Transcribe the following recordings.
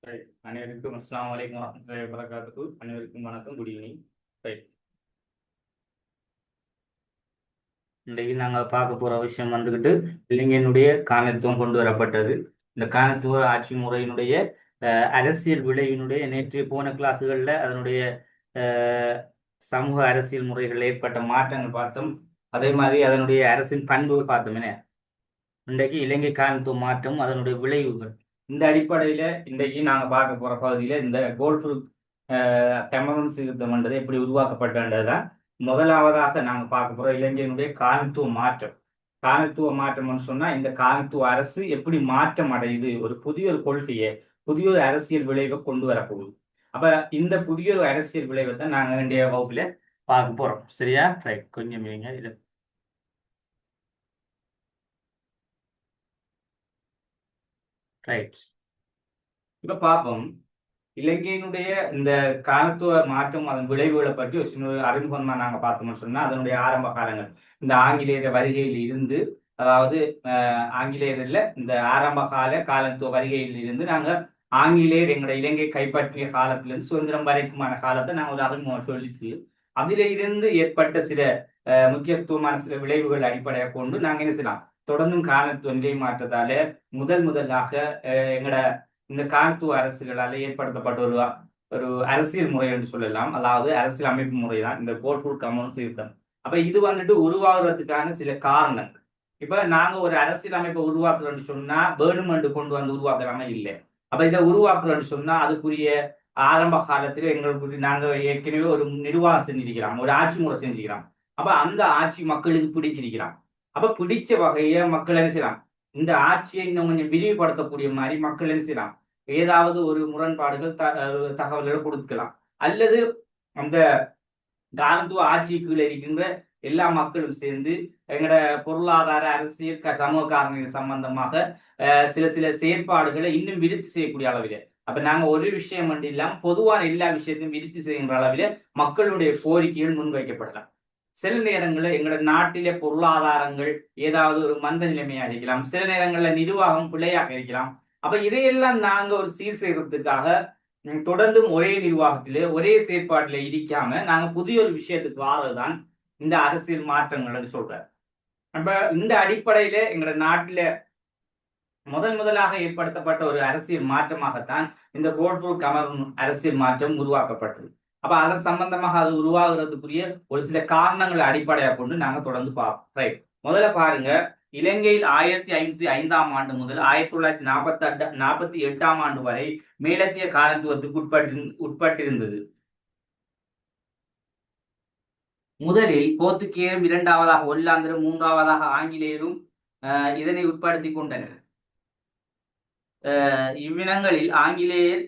Right. அனைவருக்கும் அஸ்ஸலாமு அலைக்கும் வரஹ்மத்துல்லாஹி வபரகாத்துஹு. அனைவருக்கும் வணக்கம், குட் ஈவினிங். ரைட். இன்றைக்கு நாங்கள் பார்க்க போகிற விஷயம் வந்துக்கிட்டு இளைஞனுடைய காலனித்துவம் கொண்டு வரப்பட்டது. இந்த காலனித்துவ ஆட்சி முறையினுடைய அரசியல் விளைவினுடைய நேற்று போன கிளாஸுகளில் அதனுடைய அஹ், சமூக அரசியல் முறைகளில் ஏற்பட்ட மாற்றங்கள் பார்த்தோம். அதே மாதிரி அதனுடைய அரசின் பண்புகள் பார்த்தோம். என்ன இன்றைக்கு இலங்கை காலனித்துவ மாற்றம் அதனுடைய விளைவுகள், இந்த அடிப்படையில் இன்றைக்கு நாங்கள் பார்க்க போகிற பகுதியில் இந்த கோல்ஃபு டெமரன் சீர்திருத்தம் என்றது எப்படி உருவாக்கப்பட்டதுதான் முதலாவதாக நாங்கள் பார்க்க போகிறோம். இலங்கையினுடைய காலனித்துவ மாற்றம். காலனித்துவ மாற்றம்னு சொன்னால் இந்த காலனித்துவ அரசு எப்படி மாற்றம் அடையுது, ஒரு புதிய ஒரு கொள்கையை, புதிய ஒரு அரசியல் விளைவை கொண்டு வரப்போகுது. அப்போ இந்த புதிய ஒரு அரசியல் விளைவை தான் நாங்கள் இன்றைய வகுப்பில் பார்க்க போகிறோம். சரியா? ரைட். கொஞ்சம் இருங்க. இது ரைட். இப்போ பார்ப்போம். இலங்கையினுடைய இந்த காலத்துவ மாற்றம் அதன் விளைவுகளை பற்றி ஒரு சின்ன அறிமுகமா நாங்கள் பார்த்தோம்னு சொன்னால் அதனுடைய ஆரம்ப காலங்கள் இந்த ஆங்கிலேயர் வருகையில் இருந்து, அதாவது ஆங்கிலேயரில் இந்த ஆரம்ப காலத்துவ வருகையில் இருந்து நாங்கள் ஆங்கிலேயர் எங்களுடைய இலங்கை கைப்பற்றிய காலத்திலிருந்து சுதந்திரம் வரைக்குமான காலத்தை நாங்கள் ஒரு அறிமுகம் சொல்லிட்டு அதில இருந்து ஏற்பட்ட சில முக்கியத்துவமான சில விளைவுகள் அடிப்படையாக கொண்டு நாங்கள் என்ன செய்யலாம், தொடர்ந்தும் காலத்துவ நிலை மாற்றத்தால முதலாக எங்களோட இந்த காலத்துவ அரசுகளால் ஏற்படுத்தப்பட்ட ஒரு ஒரு அரசியல் முறை என்று சொல்லலாம். அதாவது அரசியல் அமைப்பு முறை தான் இந்த கோல்ஃபுல் கம்யூன் சீர்திருத்தம். அப்ப இது வந்துட்டு உருவாகுறதுக்கான சில காரணங்கள். இப்ப நாங்க ஒரு அரசியல் அமைப்பை உருவாக்குறோம்னு சொன்னா வேணுமென்று கொண்டு வந்து உருவாக்குறாம இல்லை. அப்ப இதை உருவாக்குறோம்னு சொன்னா அதுக்குரிய ஆரம்ப காலத்துல எங்களுக்கு நாங்க ஏற்கனவே ஒரு நிர்வாகம் செஞ்சிருக்கிறோம், ஒரு ஆட்சி முறை செஞ்சிருக்கிறோம். அப்ப அந்த ஆட்சி மக்களுக்கு பிடிச்சிருக்கிறான். அப்ப பிடிச்ச வகையை மக்கள் என்ன செய்யலாம், இந்த ஆட்சியை இன்னும் கொஞ்சம் விரிவுபடுத்தக்கூடிய மாதிரி மக்கள் என்ன செய்யலாம், ஏதாவது ஒரு முரண்பாடுகள் தகவல்களை கொடுக்கலாம். அல்லது அந்த காலத்துவ ஆட்சிக்குள்ள இருக்கின்ற எல்லா மக்களும் சேர்ந்து எங்களோட பொருளாதார அரசியல் சமூக காரணங்கள் சம்பந்தமாக சில சில செயற்பாடுகளை இன்னும் விருத்தி செய்யக்கூடிய அளவில், அப்ப நாங்க ஒரு விஷயம் மட்டும் இல்லாம பொதுவான எல்லா விஷயத்தையும் விருத்தி செய்கின்ற அளவில் மக்களுடைய கோரிக்கைகள் முன்வைக்கப்படலாம். சில நேரங்களில் எங்களோட நாட்டிலே பொருளாதாரங்கள் ஏதாவது ஒரு மந்த நிலைமையாக இருக்கலாம், சில நேரங்களில் நிர்வாகம் பிள்ளையாக இருக்கலாம். அப்ப இதையெல்லாம் நாங்க ஒரு சீர் செய்யறதுக்காக தொடர்ந்தும் ஒரே நிர்வாகத்திலே ஒரே செயற்பாட்டில இருக்காம நாங்க புதிய ஒரு விஷயத்துக்கு வாரதுதான் இந்த அரசியல் மாற்றங்கள் சொல்றாரு. அப்ப இந்த அடிப்படையில எங்களோட நாட்டில முதலாக ஏற்படுத்தப்பட்ட ஒரு அரசியல் மாற்றமாகத்தான் இந்த கோல்ஃபுல் கமரன் அரசியல் மாற்றம் உருவாக்கப்பட்டது. அப்ப அதன் சம்பந்தமாக அது உருவாகிறதுக்குரிய ஒரு சில காரணங்களை அடிப்படையாக கொண்டு நாங்க தொடர்ந்து பார்ப்போம். ரைட். முதல்ல பாருங்க, இலங்கையில் 1505 முதல் 1948 வரை மேலத்திய காலத்துவத்துக்கு உட்பட்டிருந்தது. முதலில் போர்த்துகேயரும், இரண்டாவதாக ஒல்லாந்தரும், மூன்றாவதாக ஆங்கிலேயரும் இதனை உட்படுத்தி கொண்டனர். இவ்வினங்களில் ஆங்கிலேயர்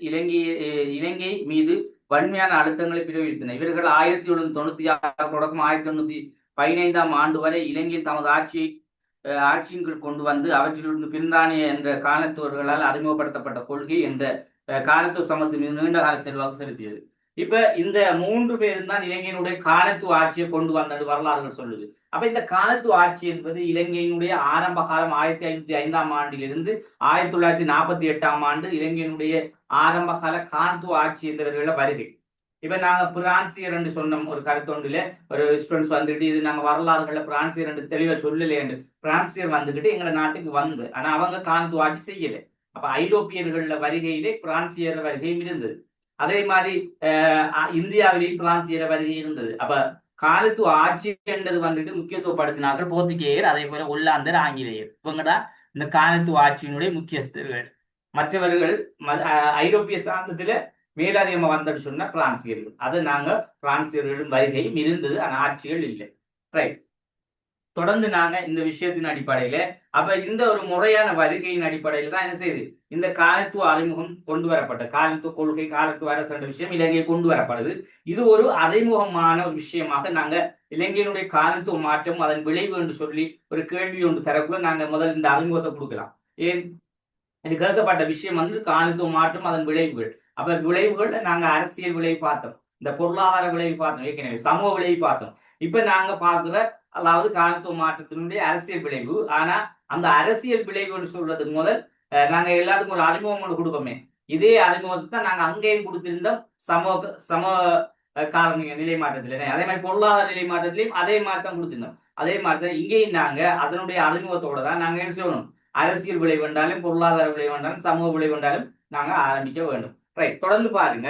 இலங்கை மீது வன்மையான அழுத்தங்களை பிரயோகித்தனர். இவர்கள் 1796 தொடக்கம் 1815 வரை இலங்கையில் தமது ஆட்சியின் கீழ் கொண்டு வந்து அவற்றிலிருந்து பிரித்தானிய என்ற காலத்துவர்களால் அறிமுகப்படுத்தப்பட்ட கொள்கை என்ற காலத்துவ சமத்து மீது நீண்ட கால செல்வாக்கு செலுத்தியது. இப்ப இந்த 3 பேரும் தான் இலங்கையினுடைய காலத்துவ ஆட்சியை கொண்டு வந்தது வரலாறுகள் சொல்லுது. அப்ப இந்த காலத்துவ ஆட்சி என்பது இலங்கையினுடைய ஆரம்ப காலம் 1505 1948 இலங்கையினுடைய ஆரம்ப கால காலத்துவ ஆட்சி என்பவர்கள வருகை. இப்ப நாங்க பிரான்சியர் என்று சொன்னோம் ஒரு கருத்தொண்டில, ஒரு ஸ்டூடெண்ட்ஸ் வந்துட்டு இது நாங்க வரலாறுகளை பிரான்சியர் என்று தெளிவா சொல்லலையே என்று. பிரான்சியர் வந்துகிட்டு எங்க நாட்டுக்கு வந்து, ஆனா அவங்க காலத்துவ ஆட்சி செய்யல. அப்ப ஐரோப்பியர்கள வருகையிலே பிரான்சியர் வருகையும் இருந்தது. அதே மாதிரி இந்தியாவிலேயும் பிரான்சியர் வருகை இருந்தது. அப்ப காலத்துவ ஆட்சி என்றது வந்துட்டு முக்கியத்துவப்படுத்தினார்கள் போர்த்துகேயர், அதே போல ஒல்லாந்தர், ஆங்கிலேயர். இவங்கடா இந்த காலத்துவ ஆட்சியினுடைய முக்கியஸ்தர்கள். மற்றவர்கள் ஐரோப்பிய சார்ந்ததுல மேலதிகமா வந்தது சொன்னா பிரான்சியர்கள். அது நாங்க பிரான்சியர்களும் வருகையும் இருந்தது, ஆனா ஆட்சிகள் இல்லை. ரைட். தொடர்ந்து நாங்க இந்த விஷயத்தின் அடிப்படையில அப்ப இந்த ஒரு முறையான வருகையின் அடிப்படையில் தான் என்ன செய்யுது, இந்த காலத்துவ அறிமுகம் கொண்டு வரப்பட்ட காலத்துவ கொள்கை, காலத்துவ அரசு என்ற விஷயம் இலங்கையை கொண்டு வரப்படுது. இது ஒரு அறிமுகமான ஒரு விஷயமாக நாங்க இலங்கையினுடைய காலத்துவ மாற்றம் அதன் விளைவு என்று சொல்லி ஒரு கேள்வி ஒன்று தரக்குள்ள நாங்க முதல் இந்த அறிமுகத்தை கொடுக்கலாம். ஏன் இது கேட்கப்பட்ட விஷயம் வந்து காலத்துவ மாற்றம் அதன் விளைவுகள். அப்ப விளைவுகள் நாங்க அரசியல் விளைவு பார்த்தோம், இந்த பொருளாதார விளைவு பார்த்தோம், ஏற்கனவே சமூக விளைவு பார்த்தோம். இப்ப நாங்க பார்க்கிற அதாவது காலத்துவ மாற்றத்தினுடைய அரசியல் விளைவு. ஆனா அந்த அரசியல் விளைவுன்னு சொல்றதுக்கு முதல் நாங்க எல்லாத்துக்கும் ஒரு அறிமுகம் ஒன்று கொடுப்போமே. இதே அறிமுகத்தை தான் நாங்க அங்கேயும் கொடுத்திருந்தோம். சம காரண நிலை மாற்றத்துல அதே மாதிரி பொருளாதார நிலை மாற்றத்திலையும் அதே மாதிரி தான் கொடுத்திருந்தோம். அதே மாதிரி தான் இங்கேயும் நாங்க அதனுடைய அறிமுகத்தோட தான் நாங்க என்ன செய்யணும், அரசியல் விளைவு வேண்டாலும் பொருளாதார விளைவு வேண்டாலும் சமூக விளைவு வேண்டாலும் நாங்க ஆரம்பிக்க வேண்டும். ரைட், தொடர்ந்து பாருங்க.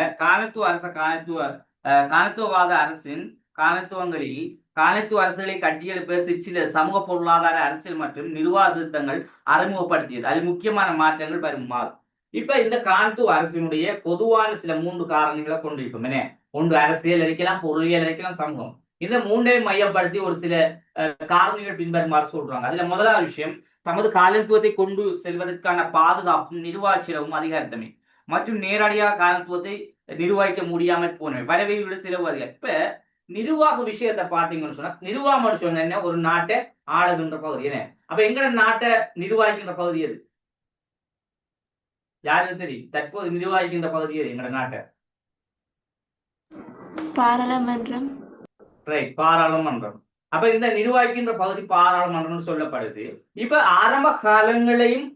காலத்துவவாத அரசின் காலத்துவங்களில் காலத்துவ அரசுகளை கட்டியெழுப்ப சில சமூக பொருளாதார அரசியல் மற்றும் நிர்வாக திருத்தங்கள் அறிமுகப்படுத்தியது. அதில் முக்கியமான மாற்றங்கள் பெருமாறு. இப்ப இந்த காலத்துவ அரசினுடைய பொதுவான சில 3 காரணிகளை கொண்டிருக்கும். என்ன, ஒன்று அரசியல் இருக்கலாம், பொருளியல் இருக்கலாம், சமூகம். இந்த மூன்றையும் மையப்படுத்தி ஒரு சில காரணிகள் பின்வருமாறு சொல்றாங்க. அதுல முதலாவது விஷயம், தமது காலத்துவத்தை கொண்டு செல்வதற்கான பாதுகாப்பும் நிர்வாக செலவும் அதிகாரத்தமை மற்றும் நேரடியாக காலத்துவத்தை நிர்வகிக்க முடியாமல் போனவை வரவையுள்ள செலவு அதிகம். இப்ப நிர்வாக விஷயத்தை பாத்தீங்கன்னு சொன்னா, நிர்வாகம் சொன்ன என்ன, ஒரு நாட்டை ஆளுகின்ற பகுதி. என்ன, அப்ப எங்கட நாட்டை நிர்வகிக்கின்ற பகுதி எது? யாருக்கு தெரியும்? தற்போது நிர்வகிக்கின்ற பகுதி எது எங்கட நாட்டை? பாராளுமன்றம். ரைட், பாராளுமன்றம். அப்ப இந்த நிர்வகிக்கின்ற பகுதி பாராளுமன்றம் சொல்லப்படுது. இப்ப ஆரம்ப காலங்களையும்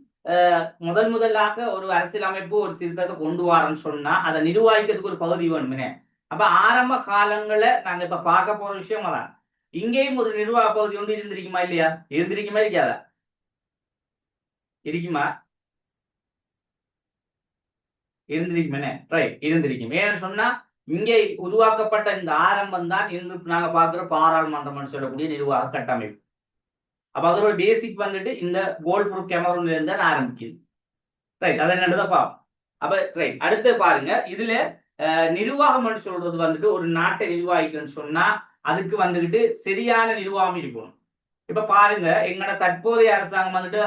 முதலாக ஒரு அரசியல் அமைப்பு ஒரு திருத்தத்தை கொண்டு வரன்னு சொன்னா அதை நிர்வகிக்கிறதுக்கு ஒரு பகுதி வேணுமே. அப்ப ஆரம்ப காலங்களை நாங்க இப்ப பார்க்க போற விஷயம் அதான். இங்கேயும் ஒரு நிர்வாக பகுதி ஒன்று இருந்திருக்குமா இல்லையா? இருந்திருக்குமா இருக்காதா? இருக்குமா? இருந்திருக்குமே. ரைட், இருந்திருக்கும். ஏன்னு சொன்னா இங்கே உருவாக்கப்பட்ட இந்த ஆரம்பம் தான் இன்று நாங்க பார்க்கிற பாராளுமன்றம் சொல்லக்கூடிய நிர்வாக கட்டமைப்பு. அப்ப அதோட பேசிக் வந்துட்டு இந்த கோல்ஃபுரூக் கெமரூன்ல இருந்து ஆரம்பிக்குது. ரைட், அதை என்னதான் பார்ப்போம். அப்ப ரைட், அடுத்து பாருங்க. இதுல நிர்வாகம் சொல்றது வந்துட்டு ஒரு நாட்டை நிர்வாகிக்கணும்னு சொன்னா அதுக்கு வந்துகிட்டு சரியான நிர்வாகம் இருக்கணும். இப்ப பாருங்க, எங்களோட தற்போதைய அரசாங்கம் வந்துட்டு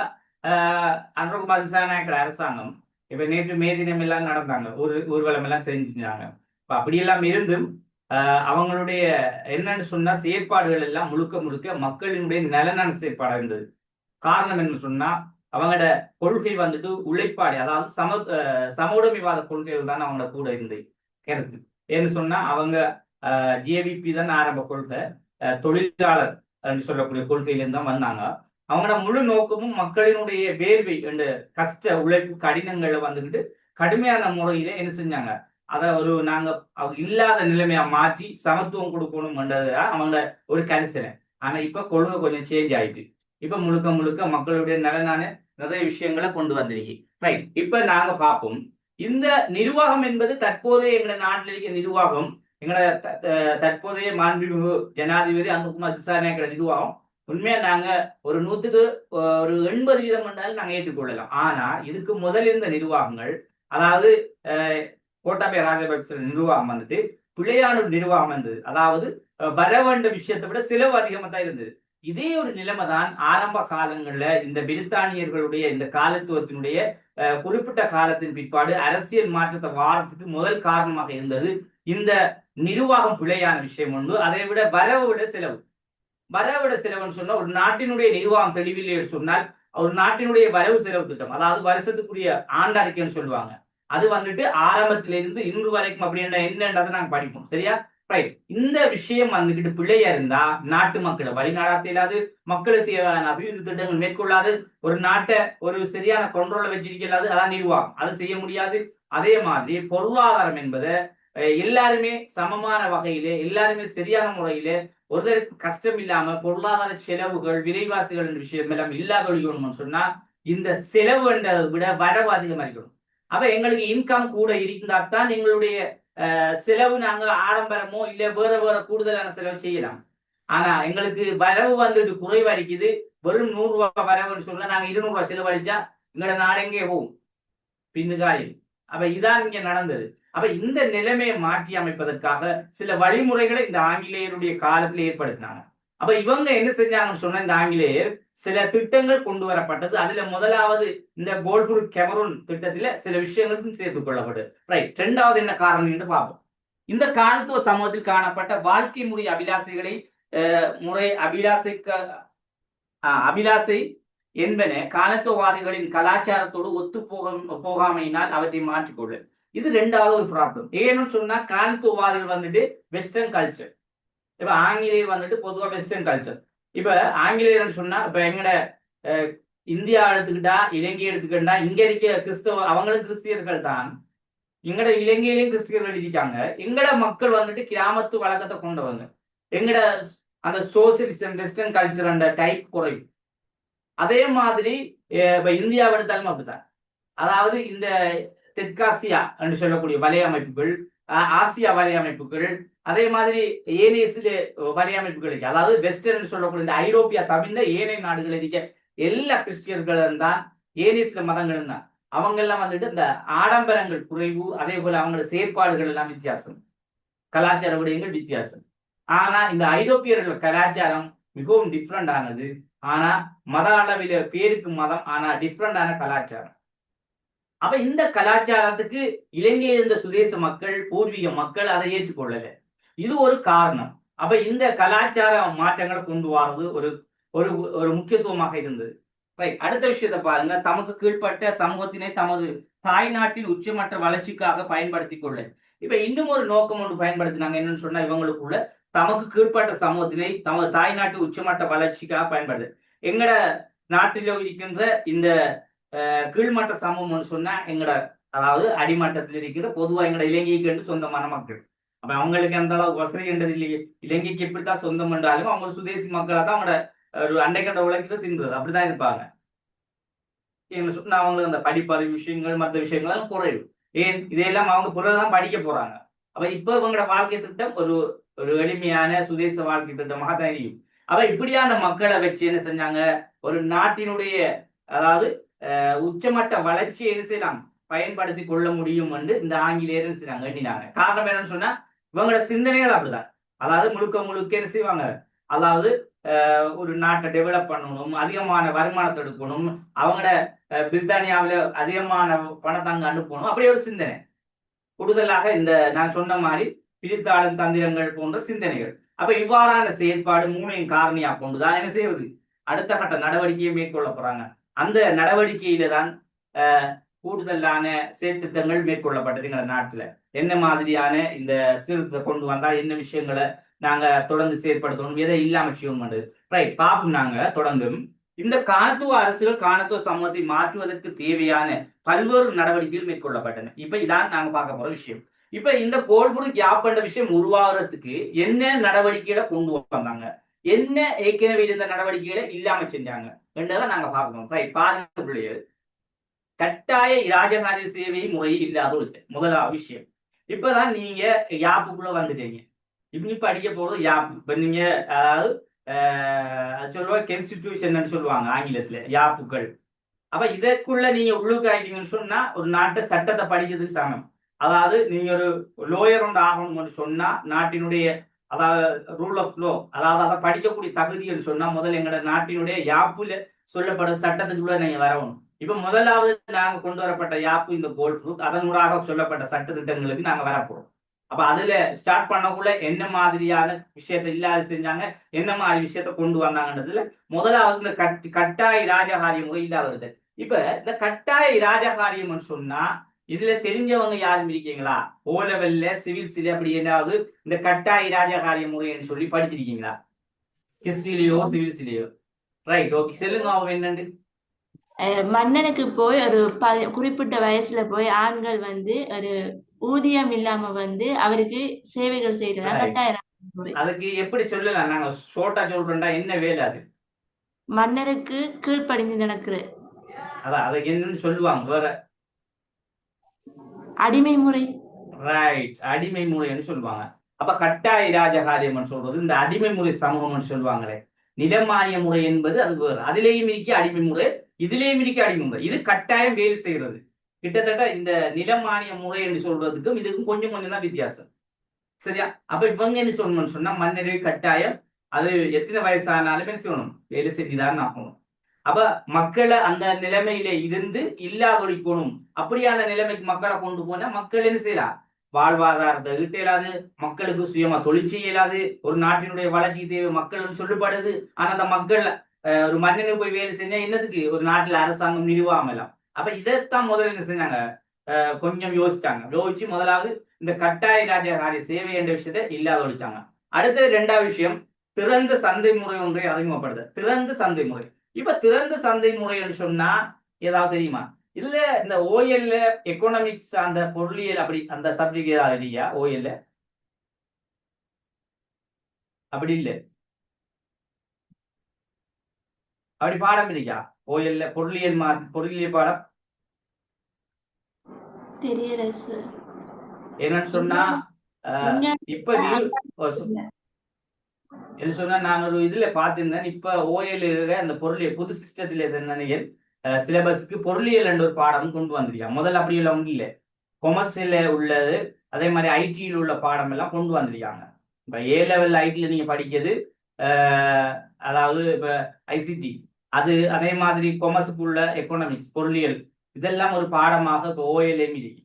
அனுரகுமார் திசாநாயக்கோட அரசாங்கம் இப்ப நேற்று மே தினம் எல்லாம் நடந்தாங்க, ஊர்வலம் எல்லாம் செஞ்சாங்க. இப்ப அப்படியெல்லாம் இருந்தும் அவங்களுடைய என்னன்னு சொன்னா செயற்பாடுகள் எல்லாம் முழுக்க மக்களினுடைய நலனான செயற்பாடாக இருந்தது. காரணம் என்ன சொன்னா, அவங்களோட கொள்கை வந்துட்டு உழைப்பாடி, அதாவது சமோடமைவாத கொள்கைகள் தான் அவங்களோட கூட இருந்தது கருத்து. ஏன்னு சொன்னா அவங்க ஜேவிபி தான் ஆரம்ப கொள்கை, தொழிலாளர் சொல்லக்கூடிய கொள்கையிலிருந்து தான் வந்தாங்க. அவங்களோட முழு நோக்கமும் மக்களினுடைய வேர்வை என்ற கஷ்ட உழைப்பு கடினங்களை வந்துக்கிட்டு கடுமையான முறையில என்ன செஞ்சாங்க, அதை ஒரு நாங்க இல்லாத நிலைமையா மாற்றி சமத்துவம் கொடுக்கணும்ன்றது அவங்க ஒரு கரிசனை. ஆனா இப்ப கொள்கை கொஞ்சம் சேஞ்ச் ஆயிட்டு இப்ப முழுக்க மக்களுடைய நலனான நிறைய விஷயங்களை கொண்டு வந்திருக்கு. ரைட், இப்ப நாங்க பார்ப்போம். இந்த நிர்வாகம் என்பது தற்போதைய எங்களோட நாட்டில் இருக்க நிர்வாகம், எங்களோட தற்போதைய மாண்புமிகு ஜனாதிபதி அனுரகுமார் திசாநாயக்கோட நிர்வாகம் உண்மையா நாங்க ஒரு 100க்கு ஒரு 80% என்றாலும் நாங்க ஏற்றுக்கொள்ளலாம். ஆனா இதுக்கு முதல் இருந்த நிர்வாகங்கள், அதாவது கோட்டாபய ராஜபக்ச நிர்வாகம் வந்துட்டு பிள்ளையான நிர்வாகம் இருந்தது. அதாவது வர வேண்ட விஷயத்தை விட செலவு அதிகமா தான் இருந்தது. இதே ஒரு நிலைமை தான் ஆரம்ப காலங்கள்ல இந்த பிரித்தானியர்களுடைய இந்த காலத்துவத்தினுடைய குறிப்பிட்ட காலத்தின் பிற்பாடு அரசியல் மாற்றத்தை வாரத்துக்கு முதல் காரணமாக இருந்தது இந்த நிர்வாகம் பிழையான விஷயம் ஒன்று. அதை விட வரவிட செலவுன்னு சொன்னா, ஒரு நாட்டினுடைய நிர்வாகம் தெளிவில்லை சொன்னால் ஒரு நாட்டினுடைய வரவு செலவு திட்டம், அதாவது வருஷத்துக்குரிய ஆண்டறிக்கைன்னு சொல்லுவாங்க, அது வந்துட்டு ஆரம்பத்திலிருந்து இன்று வரைக்கும் அப்படின்ற என்னன்றதை நாங்க படிப்போம். சரியா? ரைட், இந்த விஷயம் வந்துகிட்டு பிள்ளையா இருந்தா நாட்டு மக்களை வழிநடாத்த இயலாது, மக்களுக்கு தேவையான அபிவிருத்தி திட்டங்கள் மேற்கொள்ளாது, ஒரு நாட்டை ஒரு சரியான கண்ட்ரோல்ல வச்சிருக்கலாது, அதான் நிர்வாகம், அது செய்ய முடியாது. அதே மாதிரி பொருளாதாரம் என்பதை எல்லாருமே சமமான வகையிலே எல்லாருமே சரியான முறையிலே ஒருத்தருக்கு கஷ்டம் இல்லாம பொருளாதார செலவுகள் விலைவாசிகள் என்ற விஷயம் எல்லாம் இல்லாத ஒழிக்கணும்னு சொன்னா இந்த செலவு என்றதை விட வரவு அதிகமா இருக்கணும். அப்ப எங்களுக்கு இன்கம் கூட இருந்தால்தான் எங்களுடைய செலவு நாங்க ஆடம்பரமோ இல்ல வேற கூடுதலான செலவு செய்யலாம். ஆனா எங்களுக்கு வரவு வந்துட்டு குறைவா இருக்குது, வெறும் 100 ரூபாய் வரவுன்னு சொன்னா நாங்க 200 ரூபாய் செலவழிச்சா எங்களோட நாடு எங்கே போகும்? பின்னுகாயில். அப்ப இதான் இங்க நடந்தது. அப்ப இந்த நிலைமையை மாற்றி அமைப்பதற்காக சில வழிமுறைகளை இந்த ஆங்கிலேயருடைய காலத்தில் ஏற்படுத்தினாங்க. அப்ப இவங்க என்ன செஞ்சாங்கன்னு சொன்னா, இந்த ஆங்கிலேயர் சில திட்டங்கள் கொண்டு வரப்பட்டது. அதுல முதலாவது இந்த கோல்ஃபுரூக் கெமரூன் திட்டத்துல சில விஷயங்களும் சேர்த்துக் கொள்ளப்படுது. ரைட், 2வது என்ன காரணம் என்று பார்ப்போம். இந்த காலத்துவ சமூகத்தில் காணப்பட்ட வாழ்க்கை முறை அபிலாசைகளை அபிலாசை என்பன காலத்துவவாதிகளின் கலாச்சாரத்தோடு ஒத்து போகாமையினால் அவற்றை மாற்றிக்கொள்ளு. இது 2வது ஒரு ப்ராப்ளம். ஏன்னு சொன்னா காலத்துவவாதிகள் வந்துட்டு வெஸ்டர்ன் கல்ச்சர், இப்ப ஆங்கிலேயர் வந்துட்டு பொதுவா வெஸ்டர்ன் கல்ச்சர். இப்ப ஆங்கிலேயர் சொன்னா இப்ப எங்கட இந்தியா எடுத்துக்கிட்டா இலங்கை எடுத்துக்கிட்டா இங்க இருக்க கிறிஸ்தவ அவங்களும் கிறிஸ்தியர்கள் தான், எங்கட இலங்கையிலையும் கிறிஸ்டியர்கள் இருக்காங்க. எங்கட மக்கள் வந்துட்டு கிராமத்து வழக்கத்தை கொண்டவங்க. எங்கட அந்த சோசியலிசம் வெஸ்டர்ன் கல்ச்சர் அந்த டைப் குறையும். அதே மாதிரி இப்ப இந்தியாவை எடுத்தாலும் அப்படித்தான். அதாவது இந்த தெற்காசியா என்று சொல்லக்கூடிய வலையமைப்புகள், ஆசியா வலையமைப்புகள், அதே மாதிரி ஏனைய சில வலையமைப்புகள் இருக்கு. அதாவது வெஸ்டர்ன் சொல்லக்கூடிய இந்த ஐரோப்பியா தவிர்ந்த ஏனைய நாடுகள் இருக்க எல்லா கிறிஸ்டியர்களும் தான், ஏனைய சில மதங்களும் தான். அவங்க எல்லாம் வந்துட்டு இந்த ஆடம்பரங்கள் குறைவு, அதே போல அவங்களோட செயற்பாடுகள் எல்லாம் வித்தியாசம், கலாச்சார விடயங்கள் வித்தியாசம். ஆனா இந்த ஐரோப்பியர்கள் கலாச்சாரம் மிகவும் டிஃப்ரெண்ட் ஆனது. ஆனா மத அளவில பேருக்கு மதம், ஆனா டிஃப்ரெண்டான கலாச்சாரம். அப்ப இந்த கலாச்சாரத்துக்கு இலங்கையில் இருந்த சுதேச மக்கள், பூர்வீக மக்கள் அதை ஏற்றுக்கொள்ளல. இது ஒரு காரணம். அப்ப இந்த கலாச்சார மாற்றங்களை கொண்டு வர்றது ஒரு ஒரு ஒரு முக்கியத்துவமாக இருந்தது. ரைட். அடுத்த விஷயத்தை பாருங்க. தமக்கு கீழ்ப்பட்ட சமூகத்தினை தமது தாய்நாட்டின் உச்சமற்ற வளர்ச்சிக்காக பயன்படுத்திக் கொள்ள. இப்ப இன்னும் ஒரு நோக்கம் ஒன்று பயன்படுத்தினாங்க. என்னன்னு சொன்னா, இவங்களுக்குள்ள தமக்கு கீழ்ப்பட்ட சமூகத்தினை தமது தாய்நாட்டு உச்சமட்ட வளர்ச்சிக்காக பயன்படுது. எங்கட நாட்டில் இருக்கின்ற இந்த கீழ்மட்ட சமூகம் சொன்னா எங்கட, அதாவது அடிமட்டத்தில் இருக்கிற பொதுவா எங்கட இலங்கைக்கு என்று சொந்தமான மக்கள். அப்ப அவங்களுக்கு எந்த அளவுக்கு வசதி என்றது இல்லையே. இலங்கைக்கு எப்படித்தான் சொந்தம் என்றாலும் அவங்க சுதேசி மக்களா தான் அவங்களோட ஒரு அண்டைக்கண்ட உலகத்துல தின்றது, அப்படிதான் இருப்பாங்க. என்ன சொன்னா அவங்களுக்கு அந்த படிப்பறிவு விஷயங்கள் மற்ற விஷயங்கள் எல்லாம் குறைவு. ஏன் இதையெல்லாம் அவங்க பிறகுதான் படிக்க போறாங்க. அப்ப இப்ப இவங்களோட வாழ்க்கை திட்டம் ஒரு ஒரு எளிமையான சுதேச வாழ்க்கை திட்டமாக தான் இருக்கும். அப்ப இப்படியான மக்களை வச்சு என்ன செஞ்சாங்க, ஒரு நாட்டினுடைய, அதாவது உச்சமட்ட வளர்ச்சியை என்ன செய்யலாம், பயன்படுத்தி கொள்ள முடியும் என்று இந்த ஆங்கிலேயர் என்ன செய்றாங்க, எண்ணினாங்க. காரணம் என்னன்னு சொன்னா, இவங்களோட சிந்தனைகள் அப்படிதான். அதாவது முழுக்க முழுக்க என்ன செய்வாங்க, அதாவது ஒரு நாட்டை டெவலப் பண்ணணும், அதிகமான வருமானத்தை எடுக்கணும், அவங்களோட பிரித்தானியாவில் அதிகமான பணத்தை அங்க அனுப்பணும், அப்படி ஒரு சிந்தனை. கூடுதலாக இந்த நான் சொன்ன மாதிரி பிரித்தாளும் தந்திரங்கள் போன்ற சிந்தனைகள். அப்ப இவ்வாறான செயற்பாடு மூணையும் காரணியா கொண்டுதான் என்ன செய்வது, அடுத்த கட்ட நடவடிக்கையை மேற்கொள்ள போறாங்க. அந்த நடவடிக்கையில தான் கூடுதலான செயற்திட்டங்கள் மேற்கொள்ளப்பட்டது எங்க நாட்டுல. என்ன மாதிரியான இந்த சீர்திருத்தத்தை கொண்டு வந்தா என்ன விஷயங்களை நாங்க தொடர்ந்து செயற்படுத்தணும், எதை இல்லாம செய்யணும். ரைட், பாப்போம். நாங்க தொடர்ந்து இந்த காணத்துவ அரசுகள் காணத்துவ சமூகத்தை மாற்றுவதற்கு தேவையான பல்வேறு நடவடிக்கைகள் மேற்கொள்ளப்பட்டன. இப்ப இதான் நாங்க பார்க்க போற விஷயம். இப்ப இந்த கோல்புர்க் யாப் என்ற விஷயம் உருவாகிறதுக்கு என்ன நடவடிக்கைகளை கொண்டு வந்தாங்க, என்ன ஏற்கனவே இருந்த நடவடிக்கைகளை இல்லாம செஞ்சாங்க என்றதை நாங்க பார்க்கணும். ரைட், பாருங்க பிள்ளைகள். கட்டாய ராஜகாரிய சேவை முறை இல்லாத முதலாவது விஷயம். இப்பதான் நீங்க யாப்புக்குள்ள வந்துட்டீங்க. இப்ப அடிக்க போறது யாப்பு. இப்ப நீங்க அதாவது சொல்லுவாங்க கான்ஸ்டிடியூஷன் சொல்லுவாங்க ஆங்கிலத்துல, யாப்புகள். அப்ப இதற்குள்ள நீங்க உள்ளுக்கு ஆயிட்டீங்கன்னு சொன்னா ஒரு நாட்டு சட்டத்தை படிக்கிறதுக்கு சமம். அதாவது நீங்க ஒரு லோயர் ஒன்று ஆகணும்னு சொன்னா, நாட்டினுடைய அதாவது ரூல் ஆஃப் லோ, அதாவது அதை படிக்கக்கூடிய தகுதின்னு சொன்னா முதல்ல எங்களோட நாட்டினுடைய யாப்புல சொல்லப்படும் சட்டத்துக்குள்ள நீங்க வரணும். இப்ப முதலாவது நாங்க கொண்டு வரப்பட்ட யாப்பு இந்த கோல்ட் ஃப்ரூட், அதனூடாக சொல்லப்பட்ட சட்ட திட்டங்களுக்கு நாங்க வரப்போறோம். அப்ப அதுல ஸ்டார்ட் பண்ணக்குள்ள என்ன மாதிரியான விஷயத்த இல்லாத செஞ்சாங்க, என்ன மாதிரி விஷயத்த கொண்டு வந்தாங்கன்றதுல முதலாவது இந்த கட்டாய ராஜகாரிய முறை இல்லாத. இப்ப இந்த கட்டாய ராஜகாரியம் சொன்னா இதுல தெரிஞ்சவங்க யாரும் இருக்கீங்களா? ஓ லெவல்ல சிவில்ஸ்ல அப்படி ஏதாவது இந்த கட்டாய ராஜகாரிய முறைன்னு சொல்லி படிச்சிருக்கீங்களா? ஹிஸ்டரியிலயோ சிவில்ஸ்லயோ? ரைட், ஓகே, சொல்லுங்க. அவங்க என்னண்டு மன்னனுக்கு போய் ஒரு குறிப்பிட்ட வயசுல போய் ஆண்கள் வந்து ஒரு ஊதியம் இல்லாம வந்து அவருக்கு சேவைகள் செய்யறதா கட்டாயம். அதுக்கு எப்படி சொல்லலாம், நாங்க ஷோர்ட்டா சொல்றோம்டா, என்ன வேலை அது? மன்னருக்கு கீழ்ப்படிந்து நடக்குது. அதான் அதுக்கு என்னன்னு சொல்லுவாங்க வேற? அடிமை முறை. ரைட், அடிமை முறைன்னு சொல்லுவாங்க. அப்ப கட்டாய ராஜகாரியம் சொல்றது இந்த அடிமை முறை சமூகம்னு சொல்லுவாங்களே. நிலமானிய முறை என்பது அது வேறு. அதிலேயும் இருக்க அடிமை முறை, இதுலேயும் இருக்க அடிமை முறை. இது கட்டாயம் வேலை செய்யறது. கிட்டத்தட்ட இந்த நிலமானிய முறை என்று சொல்றதுக்கும் இதுக்கும் கொஞ்சம் கொஞ்சம் தான் வித்தியாசம். சரியா? அப்ப இவங்க என்ன சொல்லணும்னு சொன்னா, மன்னரை கட்டாயம் அது எத்தனை வயசானாலும் என்ன செய்யணும், வேலை செஞ்சுதான் ஆகணும். அப்ப மக்களை அந்த நிலைமையில இருந்து இல்லாதொழிக்கணும். அப்படியான நிலைமைக்கு மக்களை கொண்டு போனா மக்கள் என்ன செய்யலாம், வாழ்வாதாரத்தை ஈட்ட இயலாது, மக்களுக்கு சுயமா தொழில் செய்ய இயலாது. ஒரு நாட்டினுடைய வளர்ச்சிக்கு தேவை மக்கள் சொல்லப்படுது. ஆனா அந்த மக்கள் ஒரு மன்னனுக்கு போய் வேலை செஞ்சா என்னத்துக்கு, ஒரு நாட்டுல அரசாங்கம் நிறுவாமலாம். அப்ப இதைத்தான் முதல்ல என்ன செஞ்சாங்க, கொஞ்சம் யோசிச்சு முதலாவது இந்த கட்டாய ராஜகாரிய சேவை என்ற விஷயத்தை இல்லாத ஒழிச்சாங்க. அடுத்தது ரெண்டாவது விஷயம், திறந்த சந்தை முறை ஒன்றை அறிமுகப்படுது. திறந்த சந்தை முறை. இப்ப திறந்த சந்தை முறை என்று சொன்னா ஏதாவது தெரியுமா? இதுல இந்த ஓஎல்ல எக்கனாமிக்ஸ் அந்த பொருளியல் அப்படி அந்த சப்ஜெக்ட் ஏதாவது இல்லையா ஓஎல்ல? அப்படி இல்லை, அப்படி பாடம் இல்லையா ஓஎல்ல பொருளியல் பொருளியல் பாடம்? தெரியல சார். என்னன்னு சொன்னா இங்க இப்ப நியூ என்ன சொன்னா நான் ஒரு இதுல பார்த்திருந்தேன். இப்ப ஓஎல் அந்த பொருளியல் புது சிஸ்டத்துல நினைக்கிறேன் சிலபஸ்க்கு பொருளியல் என்ற ஒரு பாடம் கொண்டு வந்திருக்காங்க. முதல்ல அப்படி எல்லாம் ஒன்றும் இல்லை, கொமர்ஸ்ல உள்ளது அதே மாதிரி ஐடியில் உள்ள பாடம் எல்லாம் கொண்டு வந்திருக்காங்க. இப்ப ஏ லெவல் ஐடியில் நீங்க படிக்கிறது அதாவது இப்ப ஐசிடி அது, அதே மாதிரி கொமர்ஸுக்குள்ள எக்கனாமிக்ஸ் பொருளியல் இதெல்லாம் ஒரு பாடமாக இப்போ ஓஎல்ஏ இருக்கு.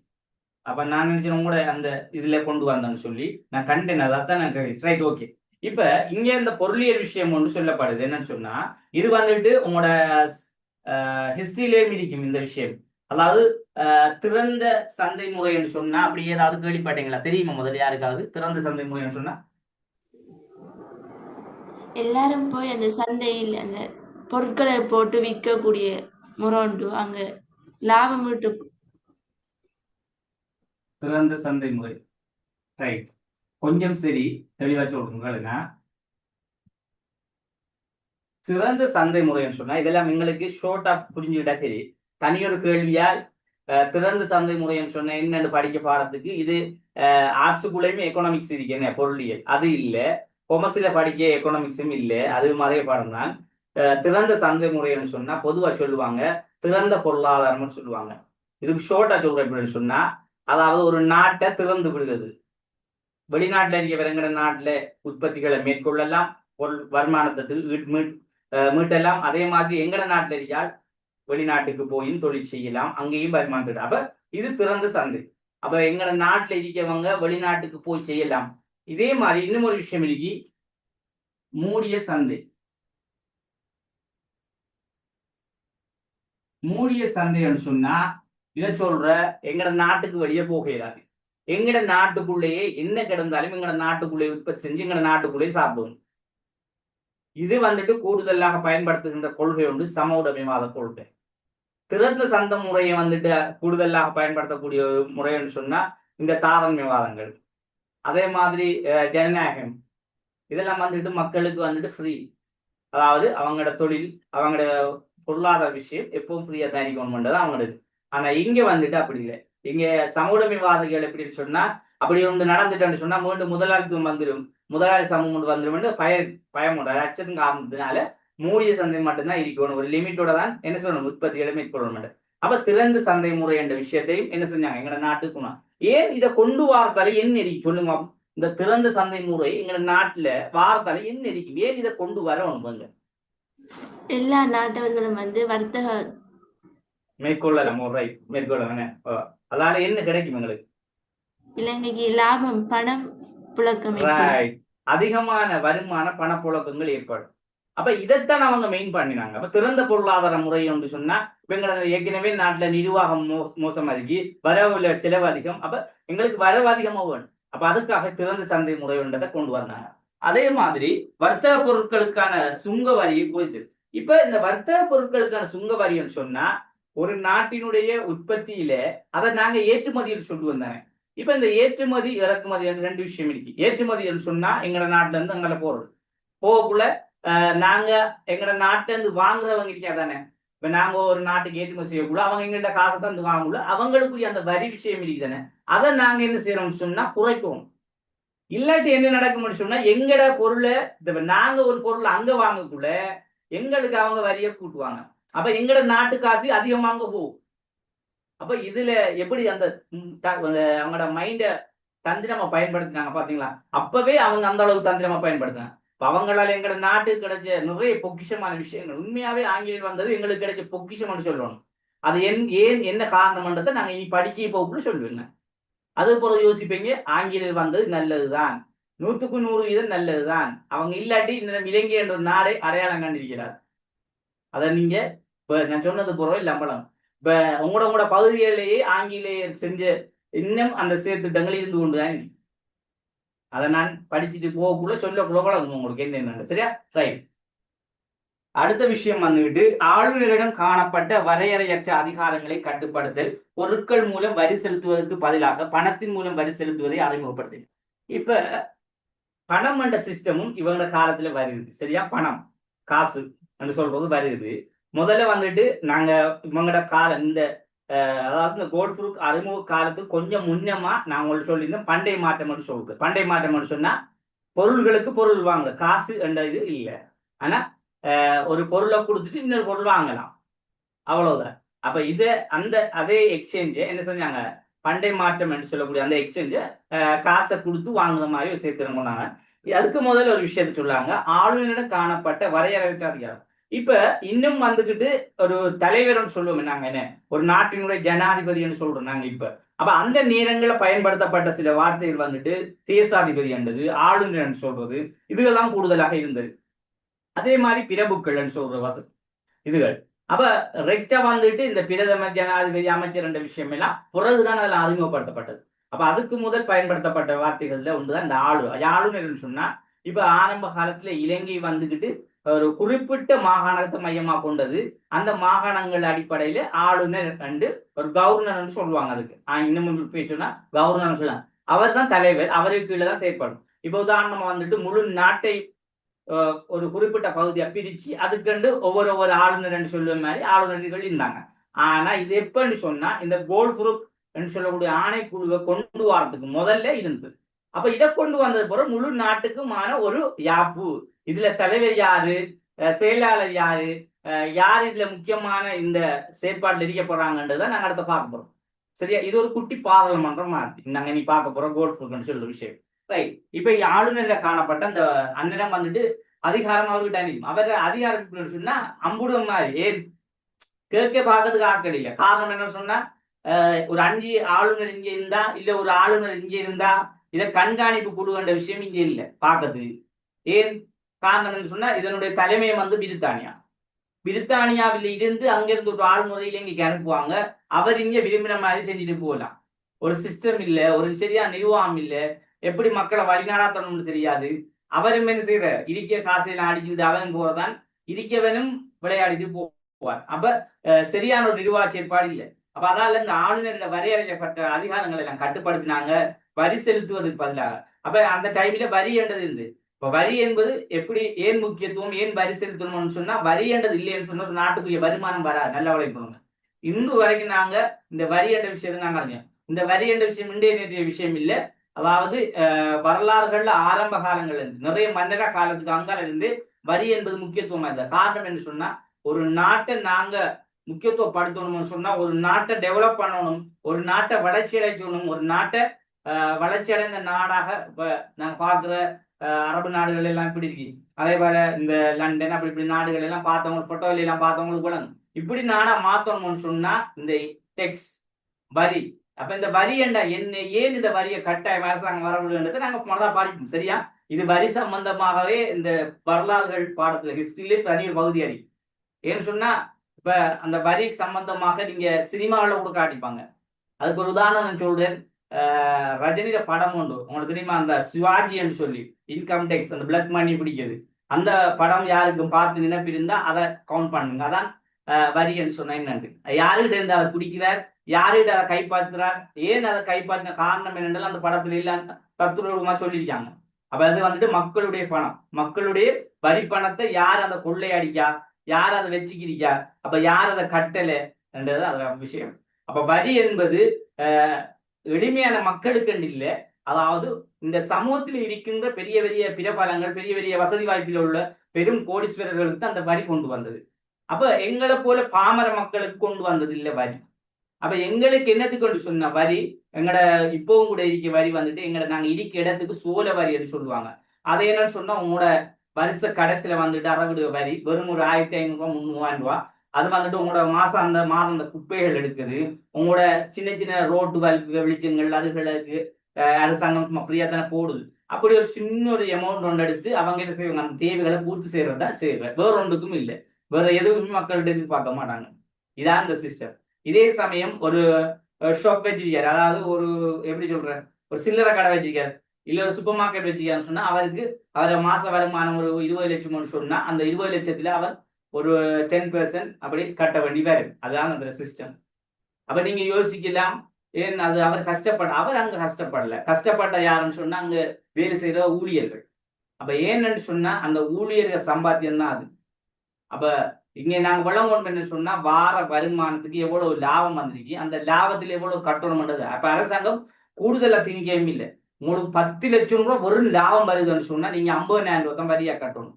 அப்ப நான் நினைச்சேன் கூட அந்த இதுல கொண்டு வந்தேன்னு சொல்லி நான் கண்டேன். அதான் நான் ரைட், ஓகே. இப்ப இங்க இந்த பொருளியல் விஷயம் ஒன்று சொல்லப்படுது. என்னன்னு சொன்னா இது வந்துட்டு உங்களோட ஹிஸ்டரியிலே இருக்கும் இந்த விஷயம். அதாவது திறந்த சந்தை முறை என்று சொன்னா அப்படி ஏதாவது கேள்விப்பட்டீங்களா? தெரியுமா முதல்ல யாருக்காவது திறந்த சந்தை முறைன்னு சொன்னா? எல்லாரும் போய் அந்த சந்தையில் அந்த பொருட்களை போட்டு விற்கக்கூடிய முறை உண்டு. அங்க லாபம் ஈட்டு. திறந்த சந்தை முறை, ரைட். கொஞ்சம் சரி தெளிவா சொல்லுங்க. சிறந்த சந்தை முறைன்னு சொன்னா இதெல்லாம் எங்களுக்கு ஷோர்ட்டா புரிஞ்சுக்கிட்டா சரி. தனியொரு கேள்வியால் திறந்த சந்தை முறைன்னு சொன்ன என்னன்னு படிக்க பாடத்துக்கு இது ஆர்ட்ஸுக்குள்ளேயுமே எக்கனாமிக்ஸ் இருக்கேன் பொருளியல் அது இல்லை, கொமர்ஸ்ல படிக்க எக்கனாமிக்ஸும் இல்லை, அது மாதிரி பாடம் தான். திறந்த சந்தை முறைன்னு சொன்னா பொதுவா சொல்லுவாங்க திறந்த பொருளாதாரம்னு சொல்லுவாங்க. இதுக்கு ஷோர்ட்டா சொல்ற எப்படின்னு சொன்னா அதாவது ஒரு நாட்டை திறந்து விடுகிறது. வெளிநாட்டுல இருக்க எங்கட நாட்டுல உற்பத்திகளை மேற்கொள்ளலாம், பொருள் வருமானத்தை மீட்டெல்லாம். அதே மாதிரி எங்கட நாட்டுல இருக்கால் வெளிநாட்டுக்கு போயும் தொழில் செய்யலாம், அங்கேயும் வருமானத்தை. அப்ப இது திறந்த சந்தை. அப்ப எங்கட நாட்டுல இருக்கவங்க வெளிநாட்டுக்கு போய் செய்யலாம். இதே மாதிரி இன்னும் ஒரு விஷயம் இருக்கு, மூடிய சந்தை. மூடிய சந்தைன்னு சொன்னா இதை சொல்ற எங்கட நாட்டுக்கு வெளியே போக இயலாது. எங்கட நாட்டுக்குள்ளேயே என்ன கிடந்தாலும் எங்கட நாட்டுக்குள்ளேயே உற்பத்தி செஞ்சு எங்கட நாட்டுக்குள்ளேயே சாப்பிடுவோம். இது வந்துட்டு கூடுதலாக பயன்படுத்துகின்ற கொள்கை ஒன்று சம உடைமைவாத கொள்கை. திறந்த சந்தை முறையை வந்துட்டு கூடுதலாக பயன்படுத்தக்கூடிய முறைன்னு சொன்னா இந்த தாரண்யவாதங்கள், அதே மாதிரி ஜனநாயகம், இதெல்லாம் வந்துட்டு மக்களுக்கு வந்துட்டு ஃப்ரீ. அதாவது அவங்களோட தொழில் அவங்களோட பொருளாதார விஷயம் எப்பவும் ஃப்ரீயா தான் இருக்கணும்ன்றது அவங்களுக்கு. ஆனா இங்க வந்துட்டு அப்படி இல்லை. இங்க சமூடமைவாதிகள் எப்படின்னு சொன்னா அப்படி ஒன்று நடந்துட்டேன்னு சொன்னா மீண்டும் முதலாளித்துவம் வந்துடும், முதலாளி சமூகம் வந்துடும் பயம் அச்சத்துக்கு ஆரம்பத்தினால மூடிய சந்தை மட்டும்தான் இருக்கணும், ஒரு லிமிட்டோட தான் என்ன சொல்லணும் உற்பத்திகளை மேற்கொள்ளணும். அப்ப திறந்த சந்தை முறை என்ற விஷயத்தையும் என்ன செஞ்சாங்க எங்களோட நாட்டுக்கு. ஏன் இதை கொண்டு வாரத்தால என்ன இருக்கு சொல்லுங்க. இந்த திறந்த சந்தை முறை எங்களோட நாட்டுல வாரத்தால என்ன இருக்கு, ஏன் இதை கொண்டு வரணும்? எல்லா நாட்டவர்களும் வந்து வர்த்தக மேற்கொள்ளலாம், ரைட், மேற்கொள்ளலாம். அதால என்ன கிடைக்கும் எங்களுக்கு? இலங்கைக்கு லாபம், பணம் புழக்கம் ரைட், அதிகமான வருமான பணப்புழக்கங்கள் ஏற்படும். அப்ப இதைத்தான் அவங்க மெயின் பண்ணினாங்க. அப்ப திறந்த பொருளாதார முறை என்று சொன்னா எங்களை ஏற்கனவே நாட்டுல நிர்வாகம் மோசமா இருக்கு, வரவு செலவு அதிகம், அப்ப எங்களுக்கு வரவு அதிகமா வேணும். அப்ப அதுக்காக திறந்த சந்தை முறைன்றதை கொண்டு வந்தாங்க. அதே மாதிரி வர்த்தக பொருட்களுக்கான சுங்க வரியை குறைத்து. இப்ப இந்த வர்த்தக பொருட்களுக்கான சுங்க வரின்னு சொன்னா ஒரு நாட்டினுடைய உற்பத்தியில அதை நாங்க ஏற்றுமதியில் சொல்லி வந்தாங்க. இப்ப இந்த ஏற்றுமதி இறக்குமதி ரெண்டு விஷயம் இருக்கு. ஏற்றுமதி சொன்னா எங்களோட நாட்டுல இருந்து அங்கே போறது போகக்குள்ள நாங்க எங்களோட நாட்டுல இருந்து வாங்குறவங்க இருக்கா தானே. இப்ப நாங்க ஒரு நாட்டுக்கு ஏற்றுமதி செய்யக்குள்ள அவங்க எங்கள்கிட்ட காசை தந்து வாங்கக்குள்ள அவங்களுக்குரிய அந்த வரி விஷயம் இருக்கு தானே, அதை நாங்க என்ன செய்யறோம்னு சொன்னா குறைக்கும். இல்லாட்டி என்ன நடக்கும்னு சொன்னா எங்கட பொருளை நாங்க ஒரு பொருளை அங்க வாங்கக்குள்ள எங்களுக்கு அவங்க வரியை கூட்டுவாங்க. அப்ப எங்கட நாட்டு காசு அதிகமாக போகும். அப்ப இதுல எப்படி அந்த அவங்களோட மைண்ட தந்திரமா பயன்படுத்தினாங்க பாத்தீங்களா? அப்பவே அவங்க அந்த அளவுக்கு தந்திரமா பயன்படுத்தினாங்க. அவங்களால எங்களோட நாட்டுக்கு கிடைச்ச நிறைய பொக்கிஷமான விஷயங்கள், உண்மையாவே ஆங்கிலம் வந்தது எங்களுக்கு கிடைச்ச பொக்கிஷம்னு சொல்லணும். அது ஏன் என்ன காரணம்ன்றதை நாங்க இனி படிக்க போக்குள்ள சொல்லுவேங்க. அது போல யோசிப்பீங்க, ஆங்கிலம் வந்தது நல்லதுதான், 100க்கு 100% நல்லதுதான். அவங்க இல்லாட்டி இந்த இலங்கை என்ற ஒரு நாடை அடையாளம் கண்டிருக்கிறார். அதை நீங்க இப்ப நான் சொன்னது போறோம் இல்லாமலாம் இப்ப உங்களோட பகுதிகளிலேயே ஆங்கிலேயர் செஞ்ச இன்னும் அந்த செயற்திட்டங்கள் இருந்து கொண்டுதான். அதை நான் படிச்சுட்டு போகக்குள்ள சொல்லக்குள்ள உங்களுக்கு என்ன சரியா? ரைட். அடுத்த விஷயம் வந்துட்டு ஆளுநரிடம் காணப்பட்ட வரையறையற்ற அதிகாரங்களை கட்டுப்படுத்தல், பொருட்கள் மூலம் வரி செலுத்துவதற்கு பதிலாக பணத்தின் மூலம் வரி செலுத்துவதை அறிமுகப்படுத்தல். இப்ப பணம் என்ற சிஸ்டமும் இவங்களோட காலத்துல வருது. சரியா? பணம், காசு என்று சொல்றது வருது. முதல்ல வந்துட்டு நாங்க இவங்களோட காலம் இந்த அதாவது இந்த கோல்ட் ப்ரூஃப் அறிமுக காலத்துக்கு கொஞ்சம் முன்னமா நான் உங்களுக்கு சொல்லியிருந்தேன் பண்டை மாற்றம் என்று சொல்றது. பண்டை மாற்றம் சொன்னா பொருள்களுக்கு பொருள் வாங்க, காசு என்ற இது இல்லை. ஆனா ஒரு பொருளை கொடுத்துட்டு இன்னொரு பொருள் வாங்கலாம், அவ்வளவுதான். அப்ப இத அந்த அதே எக்ஸ்சேஞ்சை என்ன செஞ்சாங்க, பண்டை மாற்றம் என்று சொல்லக்கூடிய அந்த எக்ஸ்சேஞ்சை காசை கொடுத்து வாங்குற மாதிரி ஒரு சேர்த்து கொண்டாங்க. அதுக்கு முதல்ல ஒரு விஷயத்த சொல்லாங்க, ஆளுநரிடம் காணப்பட்ட வரையறையற்ற அதிகாரம். இப்ப இன்னும் வந்துகிட்டு ஒரு தலைவர்னு சொல்லுவோம் நாங்க, என்ன ஒரு நாட்டினுடைய ஜனாதிபதினு சொல்றோம் நாங்க. இப்ப அப்ப அந்த நேரங்களில் பயன்படுத்தப்பட்ட சில வார்த்தைகள் வந்துட்டு தேசாதிபதி என்றது, ஆளுநர் சொல்றது, இதுகெல்லாம் கூடுதலாக இருந்தது. அதே மாதிரி பிரபுக்கள் சொல்ற வசதி இதுகள். அப்ப ரெக்டா வந்துட்டு இந்த பிரதமர், ஜனாதிபதி, அமைச்சர் என்ற விஷயம் எல்லாம் பிறகுதான் அதில் அறிமுகப்படுத்தப்பட்டது. அப்ப அதுக்கு முதல் பயன்படுத்தப்பட்ட வார்த்தைகள்ல ஒன்றுதான் இந்த ஆளுநர் சொன்னா. இப்ப ஆரம்ப காலத்துல இலங்கை வந்துகிட்டு ஒரு குறிப்பிட்ட மாகாணத்தை மையமா கொண்டது. அந்த மாகாணங்கள் அடிப்படையில ஆளுநர் கண்டு ஒரு கவர்னர் சொல்லுவாங்க. அதுக்கு இன்னமும் பேசுனா கவர்னர் சொல்லலாம். அவர் தான் தலைவர், அவருக்கு கீழே தான் செயற்படும். இப்ப உதாரணமா வந்துட்டு முழு நாட்டை ஒரு குறிப்பிட்ட பகுதியை பிரிச்சு அதுக்கண்டு ஒவ்வொரு ஆளுநர் சொல்லுவ மாதிரி ஆளுநர்கள் இருந்தாங்க. ஆனா இது எப்பன்னு சொன்னா இந்த கோல்ட் ப்ரூஃப் என்று சொல்லக்கூடிய ஆணைக்குழுவை கொண்டு வரதுக்கு முதல்ல இருந்தது. அப்ப இதை கொண்டு வந்தது பிறகு முழு நாட்டுக்குமான ஒரு யாப்பு, இதுல தலைவர் யாரு, செயலாளர் யாரு, யார் இதுல முக்கியமான இந்த செயற்பாட்டில் இருக்க போறாங்கன்றதை நாங்க அடுத்த பார்க்க போறோம். சரியா? இது ஒரு குட்டி பாராளுமன்றம் மாதிரி நாங்க நீ பார்க்க போறோம் கோல்ட் ப்ரூஃப்னு சொல்ற விஷயம். ரைட். இப்ப ஆளுநர்ல காணப்பட்ட அந்த அந்நிறம் வந்துட்டு அதிகாரம் அவர்கிட்ட அணியும். அவர் அதிகாரம் சொன்னா அம்புடும் மாதிரி ஏன் கேட்க பார்க்கறதுக்கு ஆட்கள் இல்லை. காரணம் என்ன சொன்னா, ஒரு 5 ஆளுநர் இங்க இருந்தா இல்ல ஒரு ஆளுநர் இங்க இருந்தா இதை கண்காணிப்பு குழுன்ற விஷயம் இங்க இல்லை பார்க்கறது. ஏன் காரணம் என்ன சொன்னா, இதனுடைய தலைமை வந்து பிரித்தானியாவில் இருந்து அங்கிருந்து ஒரு ஆளுநரை இலங்கைக்கு அனுப்புவாங்க. அவர் இங்க விரும்பின மாதிரி செஞ்சுட்டு போகலாம். ஒரு சிஸ்டம் இல்லை, ஒரு சரியா நிர்வாகம் இல்லை, எப்படி மக்களை வழிநடாத்தணும்னு தெரியாது. அவரும் என்ன செய்யற இருக்க காசையெல்லாம் அடிச்சுக்கிட்டு அவன் போறதான், இருக்கவனும் விளையாடிட்டு போவார். அப்ப சரியான ஒரு நிர்வாக செயற்பாடு இல்லை. அப்ப அதால இந்த ஆளுநர்கள் வரையறைக்கப்பட்ட அதிகாரங்களை எல்லாம் கட்டுப்படுத்தினாங்க வரி செலுத்துவதற்கு பதிலாக. அப்ப அந்த டைம்ல வரி என்றது இருந்து. இப்ப வரி என்பது எப்படி ஏன் முக்கியத்துவம், ஏன் வரி செலுத்தணும்னு சொன்னா, வரி என்றது இல்லைன்னு சொன்னா ஒரு நாட்டுக்குரிய வருமானம் வராது. நல்லா உழைக்கணும். இன்று வரைக்கும் நாங்க இந்த வரி என்ற விஷயத்தை நாங்க அறிஞ்சோம். இந்த வரி என்ற விஷயம் இன்றைய நேற்றைய விஷயம் இல்லை. அதாவது வரலாறுகள்ல ஆரம்ப காலங்கள்ல இருந்து நிறைய மன்னர காலத்துக்கு அங்கால இருந்து வரி என்பது முக்கியத்துவமா இருந்த காரணம் என்ன சொன்னா, ஒரு நாட்டை நாங்க முக்கியத்துவப்படுத்தணும்னு சொன்னா, ஒரு நாட்டை டெவலப் பண்ணணும், ஒரு நாட்டை வளர்ச்சி அடைச்சணும், ஒரு நாட்டை வளர்ச்சி அடைந்த நாடாக இப்ப நாங்க பார்க்கிற அரபு நாடுகள் எல்லாம் இப்படி இருக்கு. அதே போல இந்த லண்டன் அப்படி இப்படி நாடுகள் எல்லாம் பார்த்தவங்க போட்டோல எல்லாம் பார்த்தவங்களுக்கு கூட இப்படி நாடா மாத்தணும்னு சொன்னா இந்த டெக்ஸ் வரி. அப்ப இந்த வரி என்றா என்ன, ஏன் இந்த வரியை கட்டாயம் அரசாங்கம் வரவில்லைன்றதை நாங்க முதல்ல படிப்போம். சரியா? இது வரி சம்பந்தமாகவே இந்த வரலாறுகள் பாடத்துல ஹிஸ்டரியிலே தனி பகுதி அறி. ஏன்னு சொன்னா, இப்ப அந்த வரி சம்பந்தமாக நீங்க சினிமாவில் கூட காட்டிப்பாங்க. அதுக்கு ஒரு உதாரணம் நான் சொல்றேன். ரஜினியில படம் உண்டு உங்களுக்கு தெரியுமா, அந்த சிவாஜி என்று சொல்லி இன்கம் டேக்ஸ் அந்த பிளட் மணி பிடிக்கிறது. அந்த படம் யாருக்கும் பார்த்து நினைப்பு இருந்தா அதை கவுண்ட் பண்ணுங்க. அதான் வரி என்று சொன்ன என்னண்டு, யாருகிட்ட இருந்து அவர் குடிக்கிறார், யாருகிட்ட அதை கைப்பாற்றுறார், ஏன் அதை கைப்பாற்றின காரணம் என்னென்றால் அந்த படத்துல எல்லாம் தத்துரூபமா சொல்லியிருக்காங்க. அப்ப அது வந்துட்டு மக்களுடைய பணம், மக்களுடைய வரி பணத்தை யார் அதை கொள்ளையடிக்கா, யார் அதை வச்சுக்கிறீக்கா, அப்ப யார் அதை கட்டல என்றது அது விஷயம். அப்ப வரி என்பது எளிமையான மக்களுக்கு இல்லை, அதாவது இந்த சமூகத்தில் இருக்கின்ற பெரிய பெரிய பிரபலங்கள், பெரிய பெரிய வசதி வாய்ப்பில் உள்ள பெரும் கோடீஸ்வரர்களுக்கு அந்த வரி கொண்டு வந்தது. அப்ப எங்களை போல பாமர மக்களுக்கு கொண்டு வந்தது இல்லை வரி. அப்ப எங்களுக்கு என்னத்துக்கு கொண்டு சொன்ன வரி, எங்கட இப்பவும் கூட இருக்க வரி வந்துட்டு எங்கட நாங்க இருக்க இடத்துக்கு சோழ வரி என்று சொல்லுவாங்க. அதை என்னன்னு சொன்னா, உங்களோட வருஷ கடைசியில வந்துட்டு அறவிடுவ வரி வெறும் ஒரு 1500 3,000 ரூபாய். அது வந்துட்டு உங்களோட மாசம் அந்த மாதம் அந்த குப்பைகள் எடுக்குது, உங்களோட சின்ன சின்ன ரோட்டு வெளிச்சங்கள் அதுகளுக்கு அரசாங்கம் ஃப்ரீயா தானே போடுது. அப்படி ஒரு சின்ன ஒரு அமௌண்ட் ஒன்று எடுத்து அவங்க என்ன செய்வாங்க, அந்த தேவைகளை பூர்த்தி செய்யறது தான் செய்வாங்க. வேற ஒன்றுக்கும் இல்லை, வேற எதுவுமே மக்கள்கிட்ட எதிர்பார்க்க மாட்டாங்க. இதான் இந்த சிஸ்டம். இதே சமயம் ஒரு ஷாப் வச்சிருக்காரு, அதாவது ஒரு எப்படி சொல்றேன், ஒரு சில்லறை கடை வச்சிருக்காரு, இல்ல ஒரு சூப்பர் மார்க்கெட் வச்சிருக்காருன்னு சொன்னா, அவருக்கு அவரை மாச வருமானம் ஒரு 20 லட்சம் சொன்னா, அந்த 20 லட்சத்துல அவர் ஒரு 10% அப்படி கட்ட வேண்டி வரும். அதுதான் அந்த சிஸ்டம். அப்ப நீங்க யோசிக்கலாம், ஏன் அது அவர் அங்க கஷ்டப்படல. கஷ்டப்பட்ட யாருன்னு சொன்னா அங்க வேலை செய்யற ஊழியர்கள். அப்ப ஏன்னு சொன்னா அந்த ஊழியர்கள் சம்பாத்தியம் தான் அது. அப்ப இங்க நாங்க வழங்கணும் என்ன சொன்னா வார வருமானத்துக்கு எவ்வளவு லாபம் வந்திருக்கு, அந்த லாபத்துல எவ்வளவு கட்டணும்ன்றது. அப்ப அரசாங்கம் கூடுதலா திணிக்கவும் இல்லை. உங்களுக்கு 10 லட்சம் ரூபாய் வெறும் லாபம் வருதுன்னு சொன்னா நீங்க 50,000 ரூபாய் தான் வரியா கட்டணும்.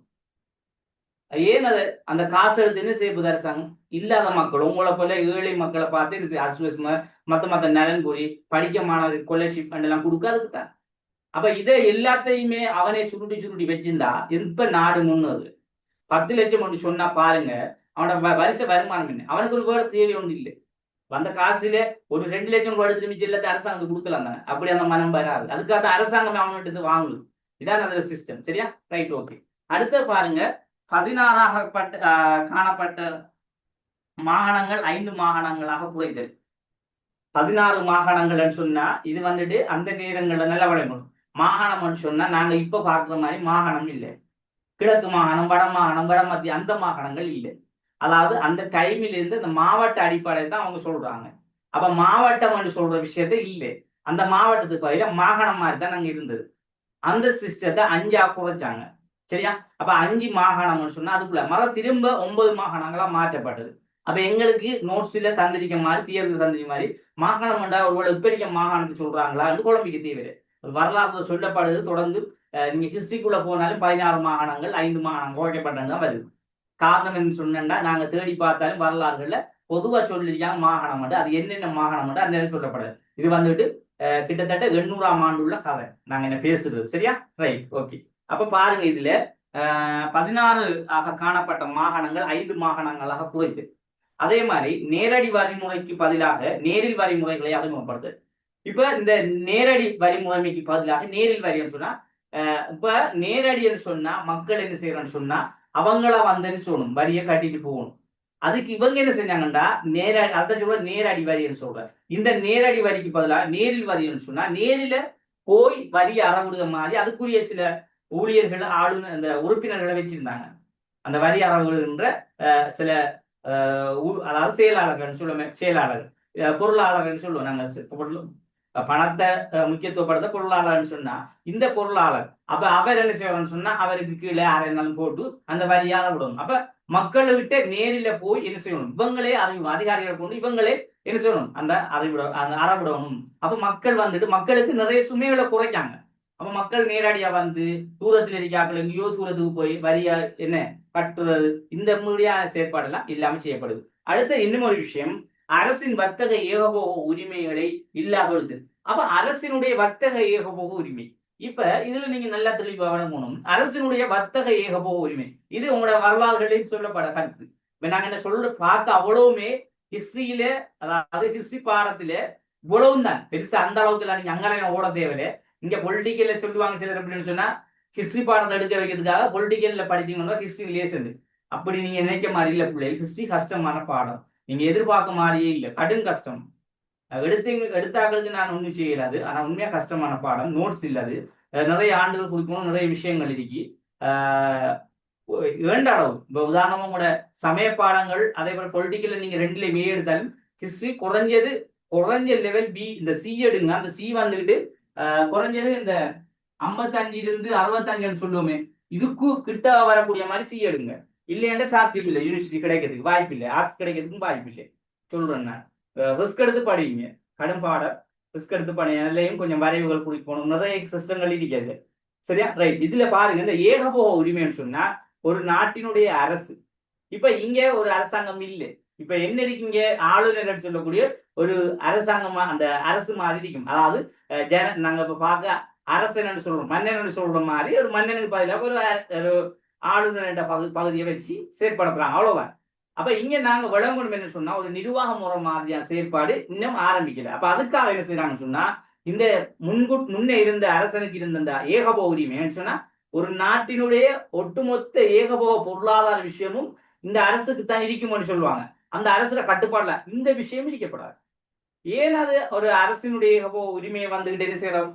ஏன் அதை அந்த காசு எடுத்து என்ன செய்ய அரசாங்கம்? இல்லாத மக்கள் உங்களை போல ஏழை மக்களை பார்த்து என்ன மத்த நலன் கூறி படிக்க மாணவர் ஸ்காலர்ஷிப் எல்லாம் கொடுக்காதுக்கு தான். அப்ப இதை எல்லாத்தையுமே அவனை சுருட்டி சுருட்டி வச்சிருந்தா எப்ப நாடு முன்னேறு? 10 லட்சம் ஒன்று சொன்னா பாருங்க, அவனோட வருஷ வருமானம் என்ன? அவனுக்கு ஒரு வேலை தேவை ஒன்று இல்லை. வந்த காசுல ஒரு 2 லட்சம் ரூபாய் எடுத்து மிச்சம் எல்லாத்தையும் அரசாங்கத்துக்கு கொடுக்கலாம் தானே. அப்படி அந்த மனம் வராது. அதுக்காக அரசாங்கம் அவன்கிட்ட வாங்குது. இதான் அந்த சிஸ்டம். சரியா? Right, okay. அடுத்த பாருங்க, 16 காணப்பட்ட மாகாணங்கள் 5 மாகாணங்களாக குறைந்தது. 16 மாகாணங்கள் சொன்னா இது வந்துட்டு அந்த நேரங்கள்ல நல்ல வழங்கணும். மாகாணம் சொன்னா நாங்க இப்ப பாக்குற மாதிரி மாகாணம் இல்லை. கிழக்கு மாகாணம், வட மாகாணம், வட மத்திய அந்த மாகாணங்கள் இல்லை. அதாவது அந்த டைமில் இருந்து அந்த மாவட்ட அடிப்படையை தான் அவங்க சொல்றாங்க. அப்ப மாவட்டம் சொல்ற விஷயத்த இல்லை. அந்த மாவட்டத்துக்கு பதில மாகாணம் மாதிரி தான் நாங்க இருந்தது. அந்த சிஸ்டத்தை 5ஆ குறைச்சாங்க. சரியா? அப்ப 5 மாகாணம்னு சொன்னா அதுக்குள்ள திரும்ப 9 மாகாணங்களா மாற்றப்பட்டது. அப்ப எங்களுக்கு நோட்ஸ்ல தந்திரிக்க மாதிரி தேர்தல் தந்திரி மாதிரி மாகாணம் ஒரு பெரிய மாகாணத்தை சொல்றாங்களா குழம்பிக்க தேவையில்லை. வரலாறு சொல்லப்படுது. தொடர்ந்து நீங்க ஹிஸ்டரிக்குள்ள போனாலும் 16 மாகாணங்கள் 5 மாகாணம் குறைக்கப்பட்டது தான் வருது. காரணம் என்ன சொன்னா நாங்க தேடி பார்த்தாலும் வரலாறுகள்ல பொதுவா சொல்லிருக்காங்க மாகாணம் அது என்னென்ன மாகாணம் அந்த சொல்லப்படுது. இது வந்துட்டு கிட்டத்தட்ட 800ஆம் ஆண்டு உள்ள கதை நாங்க என்ன பேசுறது. சரியா? Right, okay. அப்ப பாருங்க, இதுல 16 ஆக காணப்பட்ட மாகாணங்கள் 5 மாகாணங்களாக குறைத்து, அதே மாதிரி நேரடி வரிமுறைக்கு பதிலாக நேரில் வரிமுறைகளை அறிமுகப்படுத்து. இப்ப இந்த நேரடி வரிமுறைக்கு பதிலாக நேரில் வரின்னு சொன்னா இப்ப நேரடின்னு சொன்னா மக்கள் என்ன செய்யறோம்னு சொன்னா அவங்கள வந்தேன்னு சொல்லணும், வரியை கட்டிட்டு போகணும். அதுக்கு இவங்க என்ன செஞ்சாங்கன்னா அதை சொல்ற நேரடி வரின்னு சொல்ற. இந்த நேரடி வரிக்கு பதிலாக நேரில் வரின்னு சொன்னா நேரில போய் வரி அறவிடுற மாதிரி அதுக்குரிய சில ஊழியர்கள் ஆளுநர் இந்த உறுப்பினர்களை வச்சிருந்தாங்க. அந்த வரி அறவிடுகின்ற சில அதாவது செயலாளர்கள் சொல்லுவோம், செயலாளர்கள் பொருளாளர்கள் சொல்லுவோம் நாங்க. பணத்தை முக்கியத்துவப்படுத்த பொருளாளர்னு சொன்னா இந்த பொருளாளர் அப்ப அவர் என்ன செய்வார்னு சொன்னா அவருக்கு கீழே அரைநாள் போட்டு அந்த வரியார விடணும். அப்ப மக்களை விட்டு நேரில போய் என்ன செய்யணும்? இவங்களே அறிவிடும். அதிகாரிகளை கொண்டு இவங்களே என்ன செய்யணும்? அந்த அறவிடணும். அப்ப மக்கள் வந்துட்டு மக்களுக்கு நிறைய சுமைகளை குறைக்காங்க. அப்ப மக்கள் நேரடியா வந்து தூரத்தில் இருக்காக்கள் எங்கேயோ தூரத்துக்கு போய் வரியா என்ன கட்டுறது, இந்த மாதிரியான செயற்பாடெல்லாம் இல்லாம செய்யப்படுது. அடுத்த இன்னும் ஒரு விஷயம், அரசின் வர்த்தக ஏகபோக உரிமைகளை இல்லாதொழுது. அப்ப அரசினுடைய வர்த்தக ஏகபோக உரிமை, இப்ப இதுல நீங்க நல்லா தெளிவா வழங்கணும். அரசினுடைய வர்த்தக ஏகபோக உரிமை இது உங்களோட வரலாறுகளையும் சொல்லப்பட கருத்து. இப்ப நாங்க என்ன பார்க்க அவ்வளவுமே ஹிஸ்டரியில, அதாவது ஹிஸ்டரி பாடத்துல இவ்வளவும் தான் பெருசா அந்த அளவுக்கு எல்லாம் நீங்க அங்கே ஓட தேவையில்லை. இங்க பொலிட்டிக்கல்ல சொல்லுவாங்க சிலர் அப்படின்னு சொன்னா ஹிஸ்டரி பாடத்தை எடுக்க வைக்கிறதுக்காக பொலிட்டிக்கல்ல படிச்சீங்கன்னா ஹிஸ்டரி ரிலேஷன். அப்படி நீங்க நினைக்க மாதிரி இல்லை பிள்ளை. ஹிஸ்டரி கஷ்டமான பாடம், நீங்க எதிர்பார்க்க மாதிரியே இல்லை, கடும் கஷ்டம். எடுத்தாக்களுக்கு நான் ஒன்றும் செய்யலாது. ஆனா உண்மையா கஷ்டமான பாடம். நோட்ஸ் இல்லாது நிறைய ஆண்டுகள் குறிக்கணும், நிறைய விஷயங்கள் இருக்கு. இரண்டு அளவு இப்ப உதாரணமா கூட சமய பாடங்கள் அதே போல பொலிட்டிக்கல்ல நீங்க 2லயுமே எடுத்தாலும் ஹிஸ்டரி குறைஞ்ச லெவல் பி, இந்த சி எடுங்க. அந்த சி வந்துகிட்டு குறைஞ்சது இந்த 55 to 65 சொல்லுவோமே, இதுக்கு கிட்ட வரக்கூடிய மாதிரி சி எடுங்க. இல்லையாண்ட சாத்தியம் இல்லை, யூனிவர்சிட்டி கிடைக்கிறதுக்கு வாய்ப்பு இல்லை, ஆர்ட்ஸ் கிடைக்கிறதுக்கும் வாய்ப்பு இல்லை. சொல்றேன் நான், ரிஸ்க் எடுத்து படிங்க. கடும் பாடம், ரிஸ்க் எடுத்து படிங்க. அதுலயும் கொஞ்சம் வரைவுகள் குறிக்கணும், நிறைய சிஸ்டங்கள் இருக்காது. சரியா? ரைட். இதுல பாருங்க, இந்த ஏகபோக உரிமைன்னு சொன்னா ஒரு நாட்டினுடைய அரசு. இப்ப இங்க ஒரு அரசாங்கம் இல்லை. இப்ப என்ன இருக்கீங்க? ஆளுநர் சொல்லக்கூடிய ஒரு அரசாங்கமா அந்த அரசு மாதிரி இருக்கும். அதாவது நாங்க இப்ப பார்க்க அரசன் சொல்றோம், மன்னன் சொல்ற மாதிரி ஒரு மன்னனுக்கு பதிலாக ஒரு ஆளுநர் பகுதியை வச்சு செயற்படுத்துறாங்க, அவ்வளவுதான். அப்ப இங்க நாங்க வழங்கணும் என்ன சொன்னா ஒரு நிர்வாக முறை மாதிரியான செயற்பாடு இன்னும் ஆரம்பிக்கல. அப்ப அதுக்காக என்ன செய்யறாங்கன்னு சொன்னா இந்த முன்னே இருந்த அரசனுக்கு இருந்த இந்த ஏகபோக உரிமை சொன்னா ஒரு நாட்டினுடைய ஒட்டுமொத்த ஏகபோக பொருளாதார விஷயமும் இந்த அரசுக்கு தான் இருக்கும்னு சொல்லுவாங்க. அந்த அரசுல கட்டுப்பாடுல இந்த விஷயம் இருக்கப்படாது. ஏன் அது ஒரு அரசினுடைய ஏகபோக உரிமையை வந்துகிட்டு என்ன செய்யறோம்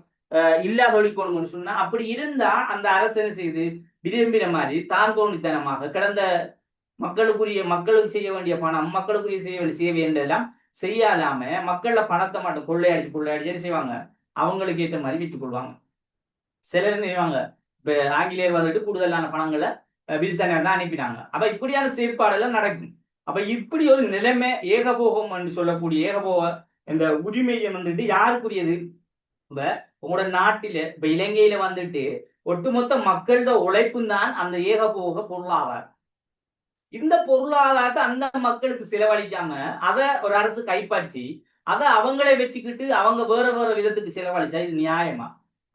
இல்லாத ஒழிக்கணும்னு சொன்னா அப்படி இருந்தா அந்த அரசு என்ன செய்யுது விரும்பின மாதிரி தான் தோணித்தனமாக கடந்த மக்களுக்கு செய்ய வேண்டிய பணம், மக்களுக்குரிய செய்ய வேண்டிய சேவை என்றெல்லாம் செய்யாதாம மக்கள்ல பணத்தை மட்டும் கொள்ளையடிச்சு என்ன செய்வாங்க, அவங்களுக்கு ஏற்ற மாதிரி விற்றுக் கொள்வாங்க. சிலர் என்ன செய்வாங்க, இப்ப ஆங்கிலேயர் வந்துட்டு கூடுதலான பணங்களை பிரித்தானியா தான் அனுப்பினாங்க. அப்ப இப்படியான செயற்பாடெல்லாம் நடக்கும். அப்ப இப்படி ஒரு நிலைமை ஏகபோகம் என்று சொல்லக்கூடிய ஏகபோக இந்த உரிமையை வந்துட்டு யாருக்குரியது? இப்ப உங்களோட நாட்டில இப்ப இலங்கையில வந்துட்டு ஒட்டுமொத்த மக்களோட உழைப்பும் தான் அந்த ஏகபோக பொருளாதாரம். இந்த பொருளாதாரத்தை அந்த மக்களுக்கு செலவழிக்காம அதை ஒரு அரசு கைப்பற்றி அதை அவங்களே வச்சுக்கிட்டு அவங்க வேற வேற விதத்துக்கு செலவழிச்சா இது நியாயமா?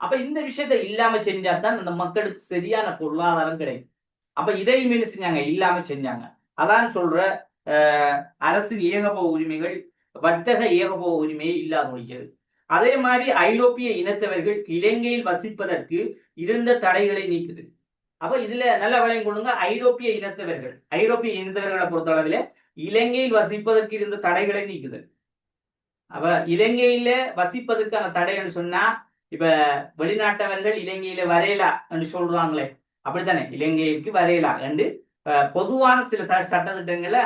அப்ப இந்த விஷயத்த இல்லாம செஞ்சா தான் அந்த மக்களுக்கு சரியான பொருளாதாரம் கிடைக்கும். அப்ப இதையும் என்ன செஞ்சாங்க, இல்லாம செஞ்சாங்க. அதான் சொல்ற அரசு ஏகபோக உரிமைகள், வர்த்தக ஏகபோக உரிமையை இல்லாத ஒழிக்கிறது. அதே மாதிரி ஐரோப்பிய இனத்தவர்கள் இலங்கையில் வசிப்பதற்கு இருந்த தடைகளை நீக்குது. அப்ப இதுல நல்ல விளையம் கொள்ளுங்க, ஐரோப்பிய இனத்தவர்களை பொறுத்தளவில் இலங்கையில் வசிப்பதற்கு இருந்த தடைகளை நீக்குது. அப்ப இலங்கையில வசிப்பதற்கான தடைன்னு சொன்னா, இப்ப வெளிநாட்டவர்கள் இலங்கையில வரையலா என்று சொல்றாங்களே, அப்படித்தானே, இலங்கைக்கு வரையலா என்று பொதுவான சில சட்டத்திட்டங்களை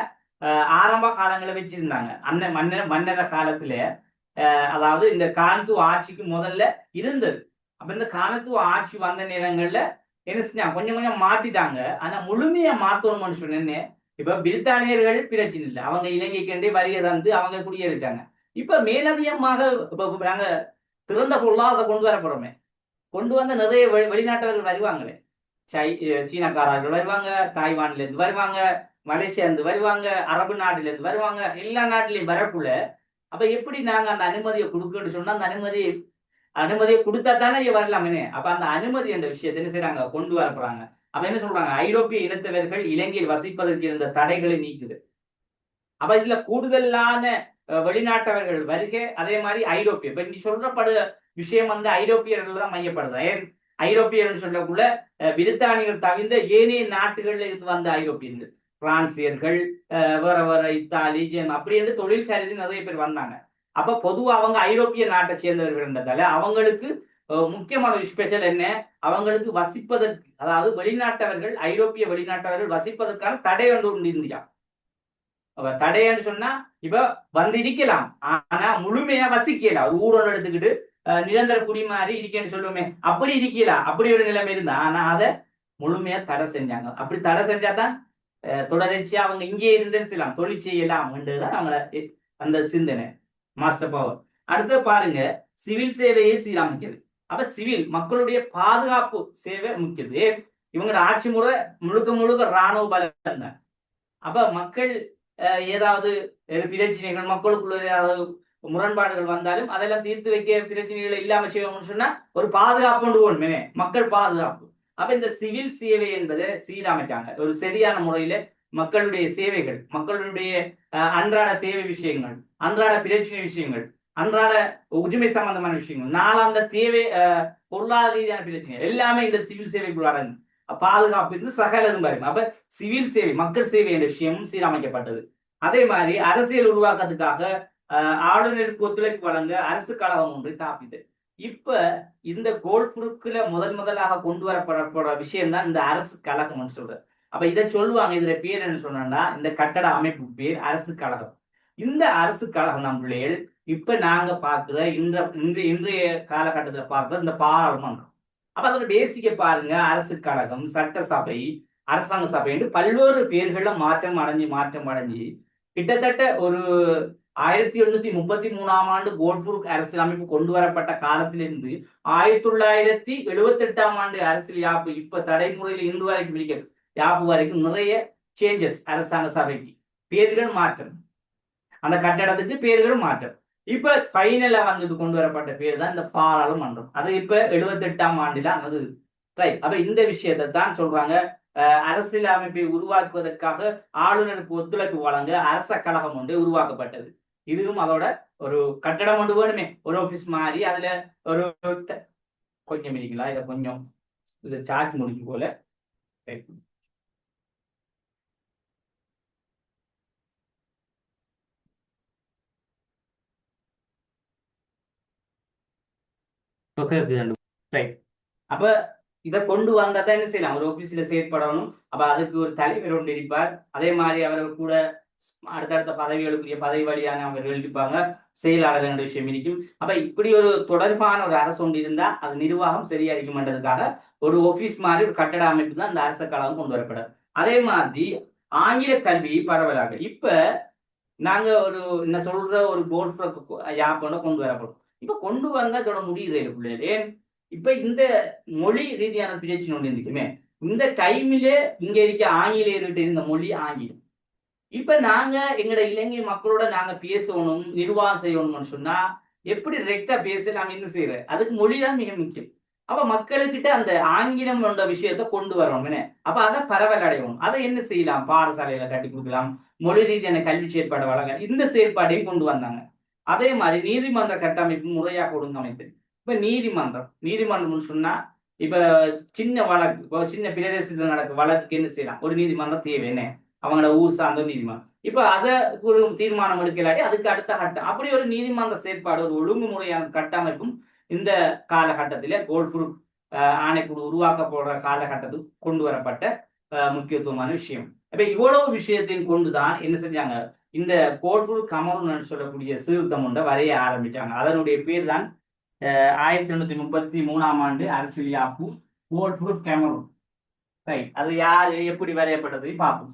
ஆரம்ப காலங்களை வச்சிருந்தாங்க. மன்னர காலத்துல அதாவது இந்த காலத்துவ ஆட்சிக்கு முதல்ல இருந்தது. அப்ப இந்த காலத்துவ ஆட்சி வந்த நேரங்கள்ல என்ன செஞ்சாங்க, கொஞ்சம் கொஞ்சம் மாத்திட்டாங்க. ஆனா முழுமையா மாத்தணும்னு சொன்னேன்னு, இப்ப பிரித்தானியர்கள் பிரச்சனை இல்லை, அவங்க இலங்கைக்கு வரியை தந்து அவங்க குடியேறிட்டாங்க. இப்ப மேலதிகமாக இப்ப நாங்க திறந்த பொருளாதாரத்தை கொண்டு வர போறோமே, கொண்டு வந்த நிறைய வெளிநாட்டவர்கள் வருவாங்களே, சீனக்காரர்கள் வருவாங்க, தாய்வான்ல இருந்து வருவாங்க, மலேசியா இருந்து வருவாங்க, அரபு நாட்டில இருந்து வருவாங்க, எல்லா நாட்டிலையும் வரக்குள்ள அப்ப எப்படி நாங்க அந்த அனுமதியை கொடுக்கணும்னு சொன்னா, அந்த அனுமதியை கொடுத்தா தானே வரலாமே. அப்ப அந்த அனுமதி என்ற விஷயத்தை என்ன செய்யறாங்க, கொண்டு வர போறாங்க. அப்ப என்ன சொல்றாங்க, ஐரோப்பிய இனத்தவர்கள் இலங்கையில் வசிப்பதற்கு இருந்த தடைகளை நீக்குது. அப்ப இதுல கூடுதலான வெளிநாட்டவர்கள் வருகை, அதே மாதிரி ஐரோப்பிய, இப்ப நீ சொல்றப்படு விஷயம் வந்து ஐரோப்பியர்கள் தான் மையப்படுது. ஏன் ஐரோப்பியர்கள் சொல்லக்குள்ள பிரித்தானியர்கள் தவிர்ந்த ஏனைய நாட்டுகள்ல இருந்து வந்த ஐரோப்பியர்கள், பிரான்சியர்கள், வேற வேற இத்தாலி, அப்படி என்று தொழில் கருதி நிறைய பேர் வந்தாங்க. அப்ப பொதுவா அவங்க ஐரோப்பிய நாட்டை சேர்ந்தவர்கள்ன்றதால அவங்களுக்கு முக்கியமான ஒரு ஸ்பெஷல் என்ன, அவங்களுக்கு வசிப்பதற்கு, அதாவது வெளிநாட்டவர்கள், ஐரோப்பிய வெளிநாட்டவர்கள் வசிப்பதற்கான தடை ஒன்று இந்தியா. தடைன்னு சொன்னா இப்ப வந்து இருக்கலாம், ஆனா முழுமையா வசிக்கலாம். ஒரு ஊரோட எடுத்துக்கிட்டு நிரந்தர குடிமாறி இருக்கேன்னு சொல்லுவோமே, அப்படி இருக்கலாம். அப்படி ஒரு நிலைமை இருந்தா, ஆனா அதை முழுமையா தடை செஞ்சாங்க. அப்படி தடை செஞ்சாதான் தொடர்ச்சியா அவங்க இங்கே இருந்து செய்யலாம், தொழில் செய்யலாம் என்றுதான் அவங்கள அந்த சிந்தனை, மாஸ்டர் பவர். அடுத்து பாருங்க, சிவில் சேவையை சீரமைக்கிறது. அப்ப சிவில் மக்களுடைய பாதுகாப்பு சேவை முக்கியது. இவங்களோட ஆட்சி முறை முழுக்க முழுக்க இராணுவ பலம் தான். அப்ப மக்கள் ஏதாவது பிரச்சனைகள், மக்களுக்குள்ள ஏதாவது முரண்பாடுகள் வந்தாலும் அதெல்லாம் தீர்த்து வைக்க, பிரச்சனைகளை இல்லாம செய்வோம்னு சொன்னா ஒரு பாதுகாப்பு கொண்டு போகணுமே, மக்கள் பாதுகாப்பு. அப்ப இந்த சிவில் சேவை என்பதை சீரமைச்சாங்க. ஒரு சரியான முறையில மக்களுடைய சேவைகள், மக்களுடைய அன்றாட தேவை விஷயங்கள், அன்றாட பிரச்சனை விஷயங்கள், அன்றாட உரிமை சம்பந்தமான விஷயங்கள், நாளாந்த தேவை, பொருளாதார ரீதியான பிரச்சனை எல்லாமே இந்த சிவில் சேவைக்குள்ளார பாதுகாப்பு இருந்து சகலதும் பாருங்க. அப்ப சிவில் சேவை, மக்கள் சேவை என்ற விஷயமும் சீரமைக்கப்பட்டது. அதே மாதிரி அரசியல் உருவாக்கத்துக்காக ஆளுநருக்கு ஒத்துழைப்பு வழங்க அரசு கழகம் ஒன்று தாப்பிது. இப்ப இந்த கோல்ஃபுருக்குல முதலாக கொண்டு வரப்பட விஷயம் தான் இந்த அரசு கழகம் சொல்றது. அப்ப இதை சொல்லுவாங்க, இதுல பேர் என்ன சொன்னா, இந்த கட்டட அமைப்பு பேர் அரசு கழகம். இந்த அரசு கழகம் நம் பிள்ளைகள் இப்ப நாங்க பார்க்கிற இன்றைய காலகட்டத்துல பார்க்கிற இந்த பாராளுமன்றம். அப்ப அதோட பேசிக்க பாருங்க, அரசு கழகம், சட்டசபை, அரசாங்க சபை என்று பல்வேறு பேர்கள்ல மாற்றம் அடைஞ்சு கிட்டத்தட்ட ஒரு 1833ஆம் ஆண்டு கோல்ஃபுருக் அரசியல் அமைப்பு கொண்டு வரப்பட்ட காலத்திலிருந்து 1978ஆம் ஆண்டு அரசியல் யாப்பு இப்ப தடைமுறையில் இன்று வரைக்கும் இருக்க யாப்பு வரைக்கும் நிறைய சேஞ்சஸ். அரசாங்க சபைக்கு பேர்கள் மாற்றம், அந்த கட்டடத்துக்கு பேர்கள் மாற்றம். இப்ப ஃபைனலா வந்துட்டு கொண்டு வரப்பட்ட பேர் தான் இந்த பாராளுமன்றம். அது இப்ப 78ஆம் ஆண்டுல அது ரைட். அப்ப இந்த விஷயத்தை தான் சொல்றாங்க, அரசியல் அமைப்பை உருவாக்குவதற்காக ஆளுநருக்கு ஒத்துழைப்பு வழங்க அரச கழகம் ஒன்று உருவாக்கப்பட்டது. இதுவும் அதோட ஒரு கட்டடம் ஒன்று வேணுமே, ஒரு ஆபீஸ் மாதிரி. அதுல ஒரு கொஞ்சம் இருக்கீங்களா, இதை கொஞ்சம் இது சார்ஜ் முடிஞ்சு போல. அப்ப இதை கொண்டு வந்தா தான் என்ன செய்யலாம், ஒரு ஆபீஸ்ல செயற்படணும். அப்ப அதுக்கு ஒரு தலைவர் ஒன்று இருப்பார். அதே மாதிரி அவர்கள் கூட அடுத்தடுத்த பதவிகளுக்குரிய பதவி வழியான அவர்கள் இருப்பாங்க. செயலாளர்கள் விஷயம் இருக்கும். அப்ப இப்படி ஒரு தொடர்பான ஒரு அரசு ஒன்று இருந்தா அது நிர்வாகம் சரியா இருக்கும்ன்றதுக்காக ஒரு ஆபீஸ் மாதிரி ஒரு கட்டட அமைப்பு தான் இந்த அரச காலம் கொண்டு வரப்படாது. அதே மாதிரி ஆங்கில கல்வி பரவலாக இப்ப நாங்க ஒரு என்ன சொல்ற ஒரு கோல்ஃப் யாப்போட கொண்டு வரப்படும். இப்ப கொண்டு வந்தா இதோட முடிகிறேன் பிள்ளைகள். ஏன் இப்ப இந்த மொழி ரீதியான பிரச்சனை ஒன்று இருக்குமே, இந்த டைமிலே இங்க இருக்க ஆங்கிலேயர்கிட்ட இருந்த மொழி ஆங்கிலம். இப்ப நாங்க எங்கட இலங்கை மக்களோட நாங்க பேசணும், நிர்வாகம் செய்யணும்னு சொன்னா எப்படி ரெக்டா பேச நாங்க என்ன செய்யற, அதுக்கு மொழிதான் மிக முக்கியம். அப்ப மக்களுக்கிட்ட அந்த ஆங்கிலம் என்ற விஷயத்த கொண்டு வரணும் என்ன. அப்ப அதை பரவல் அடையணும். அதை என்ன செய்யலாம், பாடசாலையில கட்டி கொடுக்கலாம், மொழி ரீதியான கல்வி செயற்பாடு வழங்க இந்த செயற்பாடையும் கொண்டு வந்தாங்க. அதே மாதிரி நீதிமன்ற கட்டமைப்பு முறையாக ஒழுங்கமைத்து. இப்ப நீதிமன்றம்னு சொன்னா இப்ப சின்ன வழக்கு, இப்போ சின்ன பிரதேசத்துல நடக்க வழக்குக்கு என்ன செய்யலாம், ஒரு நீதிமன்றம் தேவை என்ன, அவங்களோட ஊர் சார்ந்த நீதிமன்றம். இப்ப அதை ஒரு தீர்மானம் எடுக்கலாட்டி அதுக்கு அடுத்த கட்டம், அப்படி ஒரு நீதிமன்ற செயற்பாடு, ஒரு ஒழுங்குமுறையான கட்டமைப்பும் இந்த காலகட்டத்திலே கோல்ட்புரூக் ஆணைக்குழு உருவாக்கப்படுற காலகட்டத்துக்கு கொண்டு வரப்பட்ட முக்கியத்துவமான விஷயம். அப்ப இவ்வளவு விஷயத்தையும் கொண்டுதான் என்ன செஞ்சாங்க, இந்த கோல்ட்புரூக் கமரூன் சொல்லக்கூடிய சீர்திருத்தம் ஒன்றை வரைய ஆரம்பிச்சாங்க. அதனுடைய பேர் தான் 1833 அரசியல் யாப்பு கோல்ட்புரூக் கமரூன். ரைட், அது யாரு எப்படி வரையப்பட்டதை பார்ப்போம்.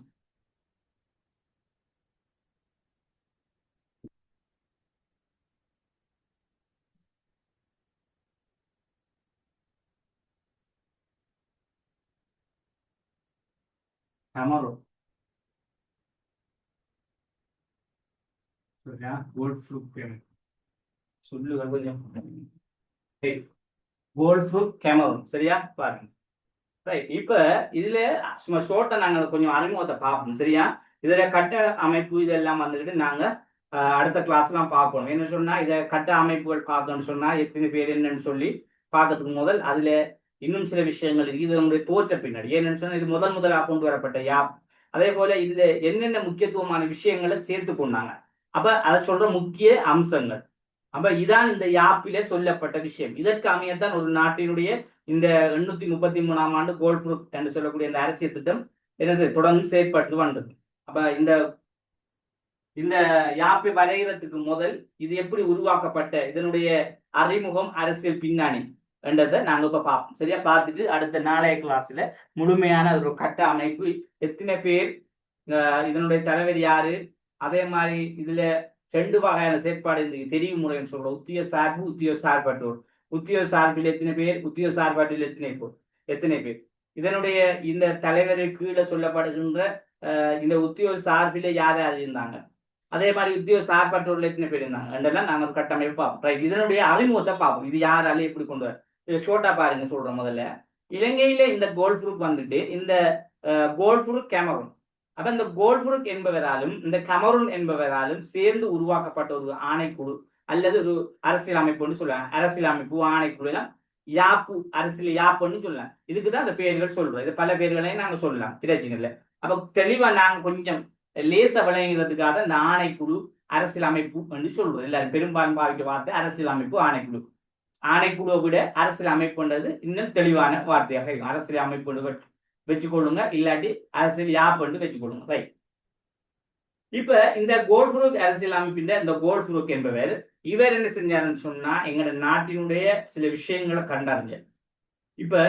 கமரூன் சரியா, கோல்ட்புரூக் கமரூன் சொல்லுங்க கொஞ்சம். கோல்ட்புரூக் கமரூன் சரியா பாருங்க. ரைட், இப்ப இதுல சும்மா ஷோர்ட்டா நாங்க கொஞ்சம் அறிமுகத்தை பார்ப்போம் சரியா. இதுல கட்ட அமைப்பு இதெல்லாம் வந்துட்டு நாங்க அடுத்த கிளாஸ்லாம் பார்ப்போம். என்ன சொன்னா இதை கட்ட அமைப்புகள் பார்க்கணும்னு சொன்னா எத்தனை பேர் என்னன்னு சொல்லி பார்க்கறதுக்கு முதல் அதுல இன்னும் சில விஷயங்கள் இருக்கு. இது நம்முடைய தோற்ற பின்னாடி ஏன்னு சொன்னா இது முதலாக கொண்டு வரப்பட்ட யாப். அதே போல இதுல என்னென்ன முக்கியத்துவமான விஷயங்களை சேர்த்து கொண்டாங்க, அப்ப அதை சொல்ற முக்கிய அம்சங்கள். அப்ப இதான் இந்த யாப்பிலே சொல்லப்பட்ட விஷயம். இதற்கு அமையத்தான் ஒரு நாட்டினுடைய இந்த 833 கோல்ட்புரூக் என்று சொல்லக்கூடிய இந்த அரசியல் திட்டம் எனது தொடர்ந்து செயற்பட்டு வந்தது. அப்ப இந்த இந்த யாப்பை வரைகிறதுக்கு முதல் இது எப்படி உருவாக்கப்பட்ட, இதனுடைய அறிமுகம், அரசியல் பின்னணி என்றதை நாங்க இப்ப பார்ப்போம் சரியா. பார்த்துட்டு அடுத்த நாளைய கிளாஸ்ல முழுமையான ஒரு கட்ட அமைப்பு, எத்தனை பேர், இதனுடைய தலைவர் யாரு, அதே மாதிரி இதுல 2 வகையான செயற்பாடு இந்த தெரிவு முறைன்னு சொல்றோம். உத்தியோக சார்பு, உத்தியோக சார்பற்றோர். உத்தியோக சார்பில் எத்தனை பேர், உத்தியோக சார்பாட்டில் எத்தனை பேர். இதனுடைய இந்த தலைவருக்கு கீழே சொல்லப்படுகின்ற இந்த உத்தியோக சார்பில யார் யார் இருந்தாங்க, அதே மாதிரி உத்தியோக சார்பற்றோர்கள் எத்தனை பேர் இருந்தாங்க என்றெல்லாம் நாங்கள் ஒரு கட்டமைப்பு பார்ப்போம். ரைட், இதனுடைய அறிமுகத்தை பார்ப்போம். இது யாரால எப்படி கொண்டு வர, ஷோட்டா பாருங்க சொல்றோம். முதல்ல இலங்கையில இந்த கோல்ட்புரூக் வந்துட்டு இந்த கோல்ட்புரூக் கமரூன். அப்ப இந்த கோல்ட்புரூக் என்பவராலும் இந்த கமரூன் என்பவராலும் சேர்ந்து உருவாக்கப்பட்ட ஒரு ஆணைக்குழு அல்லது ஒரு அரசியல் அமைப்புன்னு சொல்லலாம். அரசியல் அமைப்பு, ஆணைக்குழு எல்லாம் யாப்பு, அரசியல் யாப்புன்னு சொல்லலாம். இதுக்குதான் அந்த பேர்கள் சொல்றோம். இது பல பேர்களையும் நாங்க சொல்லலாம், பிரச்சனை இல்லை. அப்ப தெளிவா நாங்க கொஞ்சம் லேச விளங்குறதுக்காக இந்த ஆணைக்குழு, அரசியல் அமைப்பு என்று சொல்றோம். எல்லாரும் பெரும்பாலும் பாவிக்க வார்த்தை அரசியல் அமைப்பு, ஆணைக்குழு. ஆணைக்குழுவை விட அரசியல் அமைப்புன்றது இன்னும் தெளிவான வார்த்தையாக இருக்கும். அரசியல் அமைப்பு வச்சுக்கொள்ளுங்க, இல்லாட்டி அரசியல் யாப்பு வச்சுக்கொள்ளுங்க. ரைட், இப்ப இந்த கோல்ட்புரூக் அரசியல் அமைப்பின் இந்த கோல்ட்புரூக் என்பவர் இவர் என்ன செஞ்சாருன்னு சொன்னா எங்களோட நாட்டினுடைய சில விஷயங்களை கண்டறிஞ்சார். இப்ப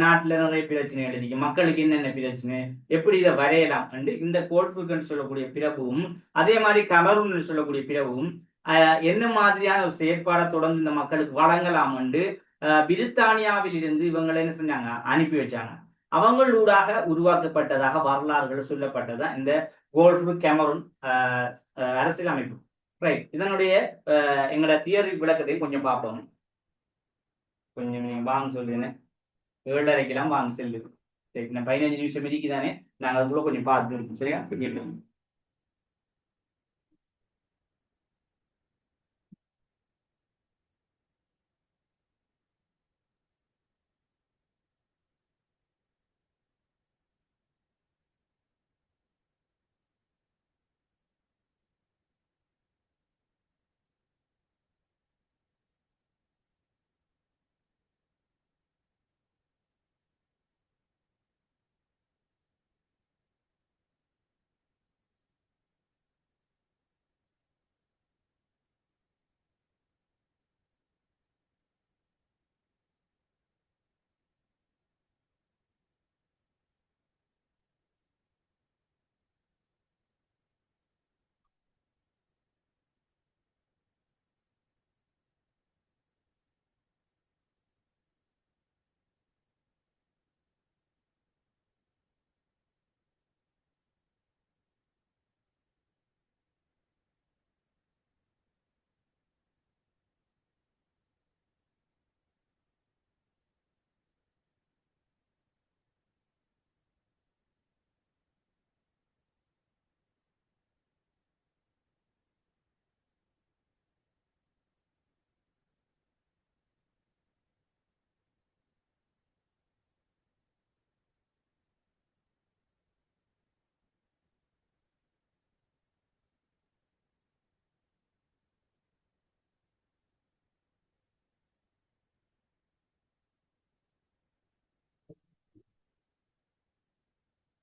நாட்டுல நிறைய பிரச்சனைகள் இருக்கு, மக்களுக்கு என்னென்ன பிரச்சனை, எப்படி இதை வரையலாம் என்று இந்த கோல்ட்புரூக் சொல்லக்கூடிய பிரபுவும் அதே மாதிரி கமரூன் சொல்லக்கூடிய பிரபுவும் என்ன மாதிரியான ஒரு செயற்பாடை தொடர்ந்து இந்த மக்களுக்கு வழங்கலாம் என்று பிரித்தானியாவில் இருந்து இவங்களை என்ன செஞ்சாங்க, அனுப்பி வச்சாங்க. அவங்களூடாக உருவாக்கப்பட்டதாக வரலாறுகள் சொல்லப்பட்டதான் இந்த கோல்ட்புரூக் கமரூன் அரசியல் அமைப்பு. ரைட், இதனுடைய எங்களோட தியரி விளக்கத்தையும் கொஞ்சம் பார்ப்போம். கொஞ்சம் நீங்க வாங்க சொல்லுங்க, 7:30 வாங்க செல்லுது. சரி, நான் 15 நிமிஷம் இருக்குதானே, நாங்கள் அதுக்குள்ள கொஞ்சம் பார்த்துட்டு இருக்கோம் சரியா.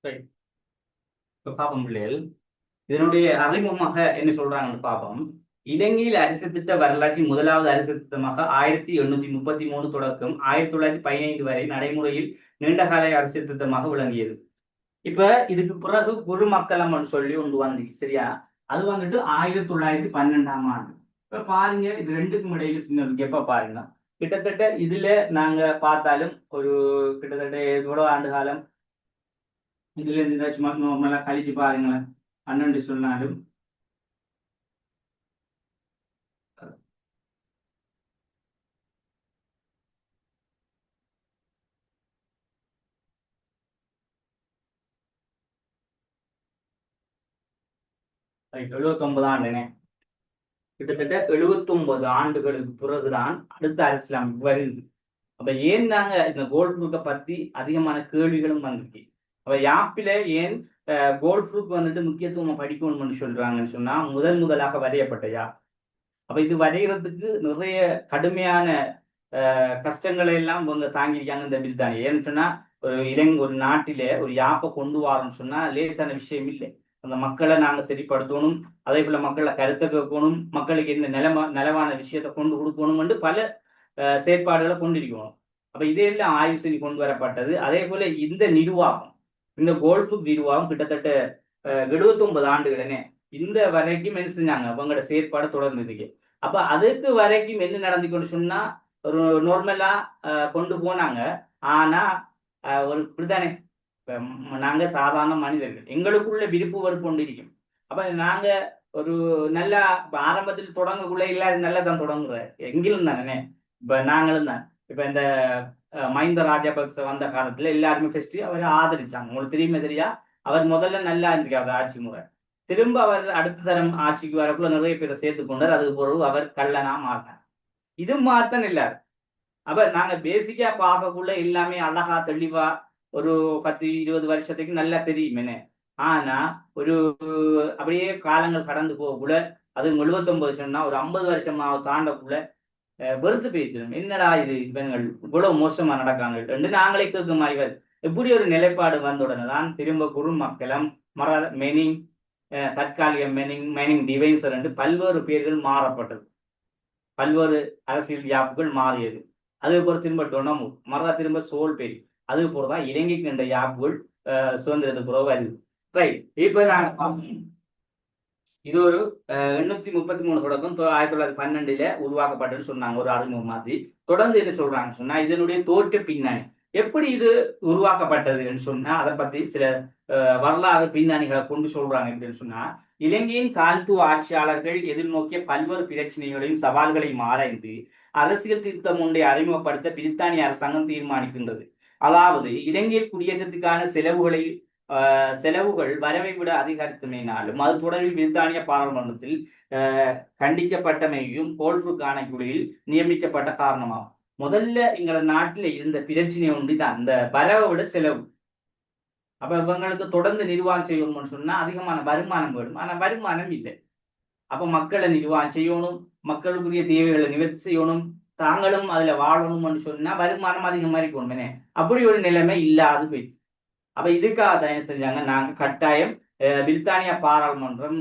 Right. இப்ப பாப்போம் பிள்ளைகள், இதனுடைய அறிமுகமாக என்ன சொல்றாங்கன்னு பார்ப்போம். இலங்கையில் அரிசி திட்ட வரலாற்றின் முதலாவது அரிசி திட்டமாக 1833 தொடக்கம் 1915 வரை நடைமுறையில் நீண்டகால அரசு திட்டமாக விளங்கியது. இப்ப இதுக்கு பிறகு குருமக்களம் சொல்லி ஒன்று வந்து சரியா, அது வந்துட்டு 1912ஆம் ஆண்டு. இப்ப பாருங்க, இது ரெண்டுக்கும் இடையில சின்ன எப்ப பாருங்க, கிட்டத்தட்ட இதுல நாங்க பார்த்தாலும் ஒரு கிட்டத்தட்ட எவ்வளவு ஆண்டு காலம் இதுல இருந்து ஏதாச்சும் நார்மலா கழிச்சு பாருங்களேன். 12 சொன்னாலும் right, 79 ஆண்டுனே. கிட்டத்தட்ட 79 ஆண்டுகளுக்கு பிறகுதான் அடுத்த அரசியலமைப்பு வருது. அப்ப ஏன் நாங்க இந்த கோல்ட்புக்கை பத்தி அதிகமான கேள்விகளும் வந்திருக்கு. அப்ப யாப்பில ஏன் கோல்ட்புக் வந்துட்டு முக்கியத்துவம் படிக்கணும்னு சொல்றாங்கன்னு சொன்னா, முதலாக வரையப்பட்ட யாப். அப்ப இது வரைகிறதுக்கு நிறைய கடுமையான கஷ்டங்களை எல்லாம் இவங்க தாங்கியிருக்காங்க இந்த பிரித்தானியா. ஏன்னு சொன்னா, ஒரு நாட்டிலே ஒரு யாப்பை கொண்டு வரோம்னு சொன்னா லேசான விஷயம் இல்லை. அந்த மக்களை நாங்க சரிப்படுத்தணும், அதே போல மக்களை கருத்தை கேட்கணும், மக்களுக்கு என்ன நிலவான விஷயத்தை கொண்டு கொடுக்கணும், பல செயற்பாடுகளை கொண்டிருக்கணும். அப்ப இதையெல்லாம் ஆய்வு செஞ்சு கொண்டு வரப்பட்டது. அதே போல இந்த நிர்வாகம், இந்த கோல்ட்புக் நிர்வாகம் கிட்டத்தட்ட 79 ஆண்டுகளே இந்த வரைக்கும் என்ன செஞ்சாங்க, அவங்களோட செயற்பாடு தொடர்ந்து. அப்ப அதுக்கு வரைக்கும் என்ன நடந்துக்கொண்டு சொன்னா, ஒரு நார்மலா கொண்டு போனாங்க. ஆனா ஒரு இப்படித்தானே, நாங்க சாதாரண மனிதர்கள், எங்களுக்குள்ள விருப்பு வெறுப்பு கொண்டு இருக்கும். அப்ப நாங்க ஒரு நல்லா ஆரம்பத்தில் தொடங்கக்குள்ள இல்லாத நல்லா தான் தொடங்குற எங்கிலும் தானே. இப்ப நாங்களும் தான் இப்ப இந்த மஹிந்த ராஜபக்ச வந்த காலத்துல எல்லாருமே ஃபெஸ்ட் அவரை ஆதரிச்சாங்க. உங்களுக்கு தெரியுமே தெரியா, அவர் முதல்ல நல்லா இருந்திருக்காரு ஆட்சி முறை. திரும்ப அவர் அடுத்த தரம் ஆட்சிக்கு வரக்குள்ள நிறைய பேரை சேர்த்து கொண்டார். அதுக்கு பிறகு அவர் கள்ளனா மாறினார். இது மாத்தம் இல்லாரு. அப்ப நாங்க பேசிக்கா பார்க்கக்குள்ள எல்லாமே அழகா தெளிவா ஒரு 10-20 வருஷத்துக்கு நல்லா தெரியுமே. ஆனா ஒரு அப்படியே காலங்கள் கடந்து போகக்குள்ள, அது 79 சொன்னா ஒரு 50 வருஷமாக தாண்டக்குள்ள வெறுத்து பேசிடும். என்னடா இது, இவங்கள் இவ்வளவு மோசமா நடக்காங்க என்று நாங்களே கேட்க மாதிரி. இப்படி ஒரு நிலைப்பாடு வந்த உடனே தான் திரும்ப குருமக்களம் மெனிங் தற்காலிக மெனிங் டிவைன்சர் என்று பல்வேறு பேர்கள் மாறப்பட்டது. பல்வேறு அரசியல் யாப்புகள் மாறியது. அது போல திரும்ப டொனமு திரும்ப சோல் பேரி, அது போலதான் இலங்கைக்கு என்ற யாப்புகள் சுதந்திரத்துக்கு பிறகு வருது. ரைட். இப்ப நாங்க இது ஒரு 833 தொடக்கம் 1912 உருவாக்கப்பட்டதுன்னு சொன்னாங்க, ஒரு அறிமுகம் மாதிரி. தொடர்ந்து என்ன சொல்றாங்கன்னு சொன்னா, இதனுடைய தோற்ற பின்னணி எப்படி இது உருவாக்கப்பட்டதுன்னு சொன்னா, அதை பத்தி சில வரலாறு பின்னணிகளை கொண்டு சொல்றாங்க. எப்படின்னு சொன்னா, இலங்கையின் காலத்துவ ஆட்சியாளர்கள் எதிர்நோக்கிய பல்வேறு பிரச்சனைகளையும் சவால்களையும் ஆராய்ந்து அரசியல் திருத்தம் ஒன்றை அறிமுகப்படுத்த பிரித்தானிய அரசாங்கம் தீர்மானிக்கின்றது. அதாவது இலங்கையில் குடியேற்றத்துக்கான செலவுகள் வரவை விட அதிகரித்தமையினாலும் அது தொடர்பில் பிரித்தானிய பாராளுமன்றத்தில் கண்டிக்கப்பட்டமையும் கோல்ட்புக் ஆணைக்குழுவில் நியமிக்கப்பட்ட காரணமாகும். முதல்ல எங்கள நாட்டில் இருந்த பிரச்சனை ஒன்று தான் இந்த வரவை விட செலவு. அப்ப இவங்களுக்கு தொடர்ந்து நிர்வாகம் செய்யணும்னு சொன்னா அதிகமான வருமானம் வேணும். ஆனா வருமானம் இல்லை. அப்ப மக்களை நிர்வாகம் செய்யணும், மக்களுக்குரிய தேவைகளை நிவர்த்தி செய்யணும், தாங்களும் அதுல வாழணும்னு சொன்னா வருமானம் அதிகமா இருக்கணுமே. அப்படி ஒரு நிலைமை இல்லாது போயிடுச்சு. அப்ப இதுக்காக தான் என்ன செஞ்சாங்க, நாங்க கட்டாயம் பிரித்தானிய பாராளுமன்றம்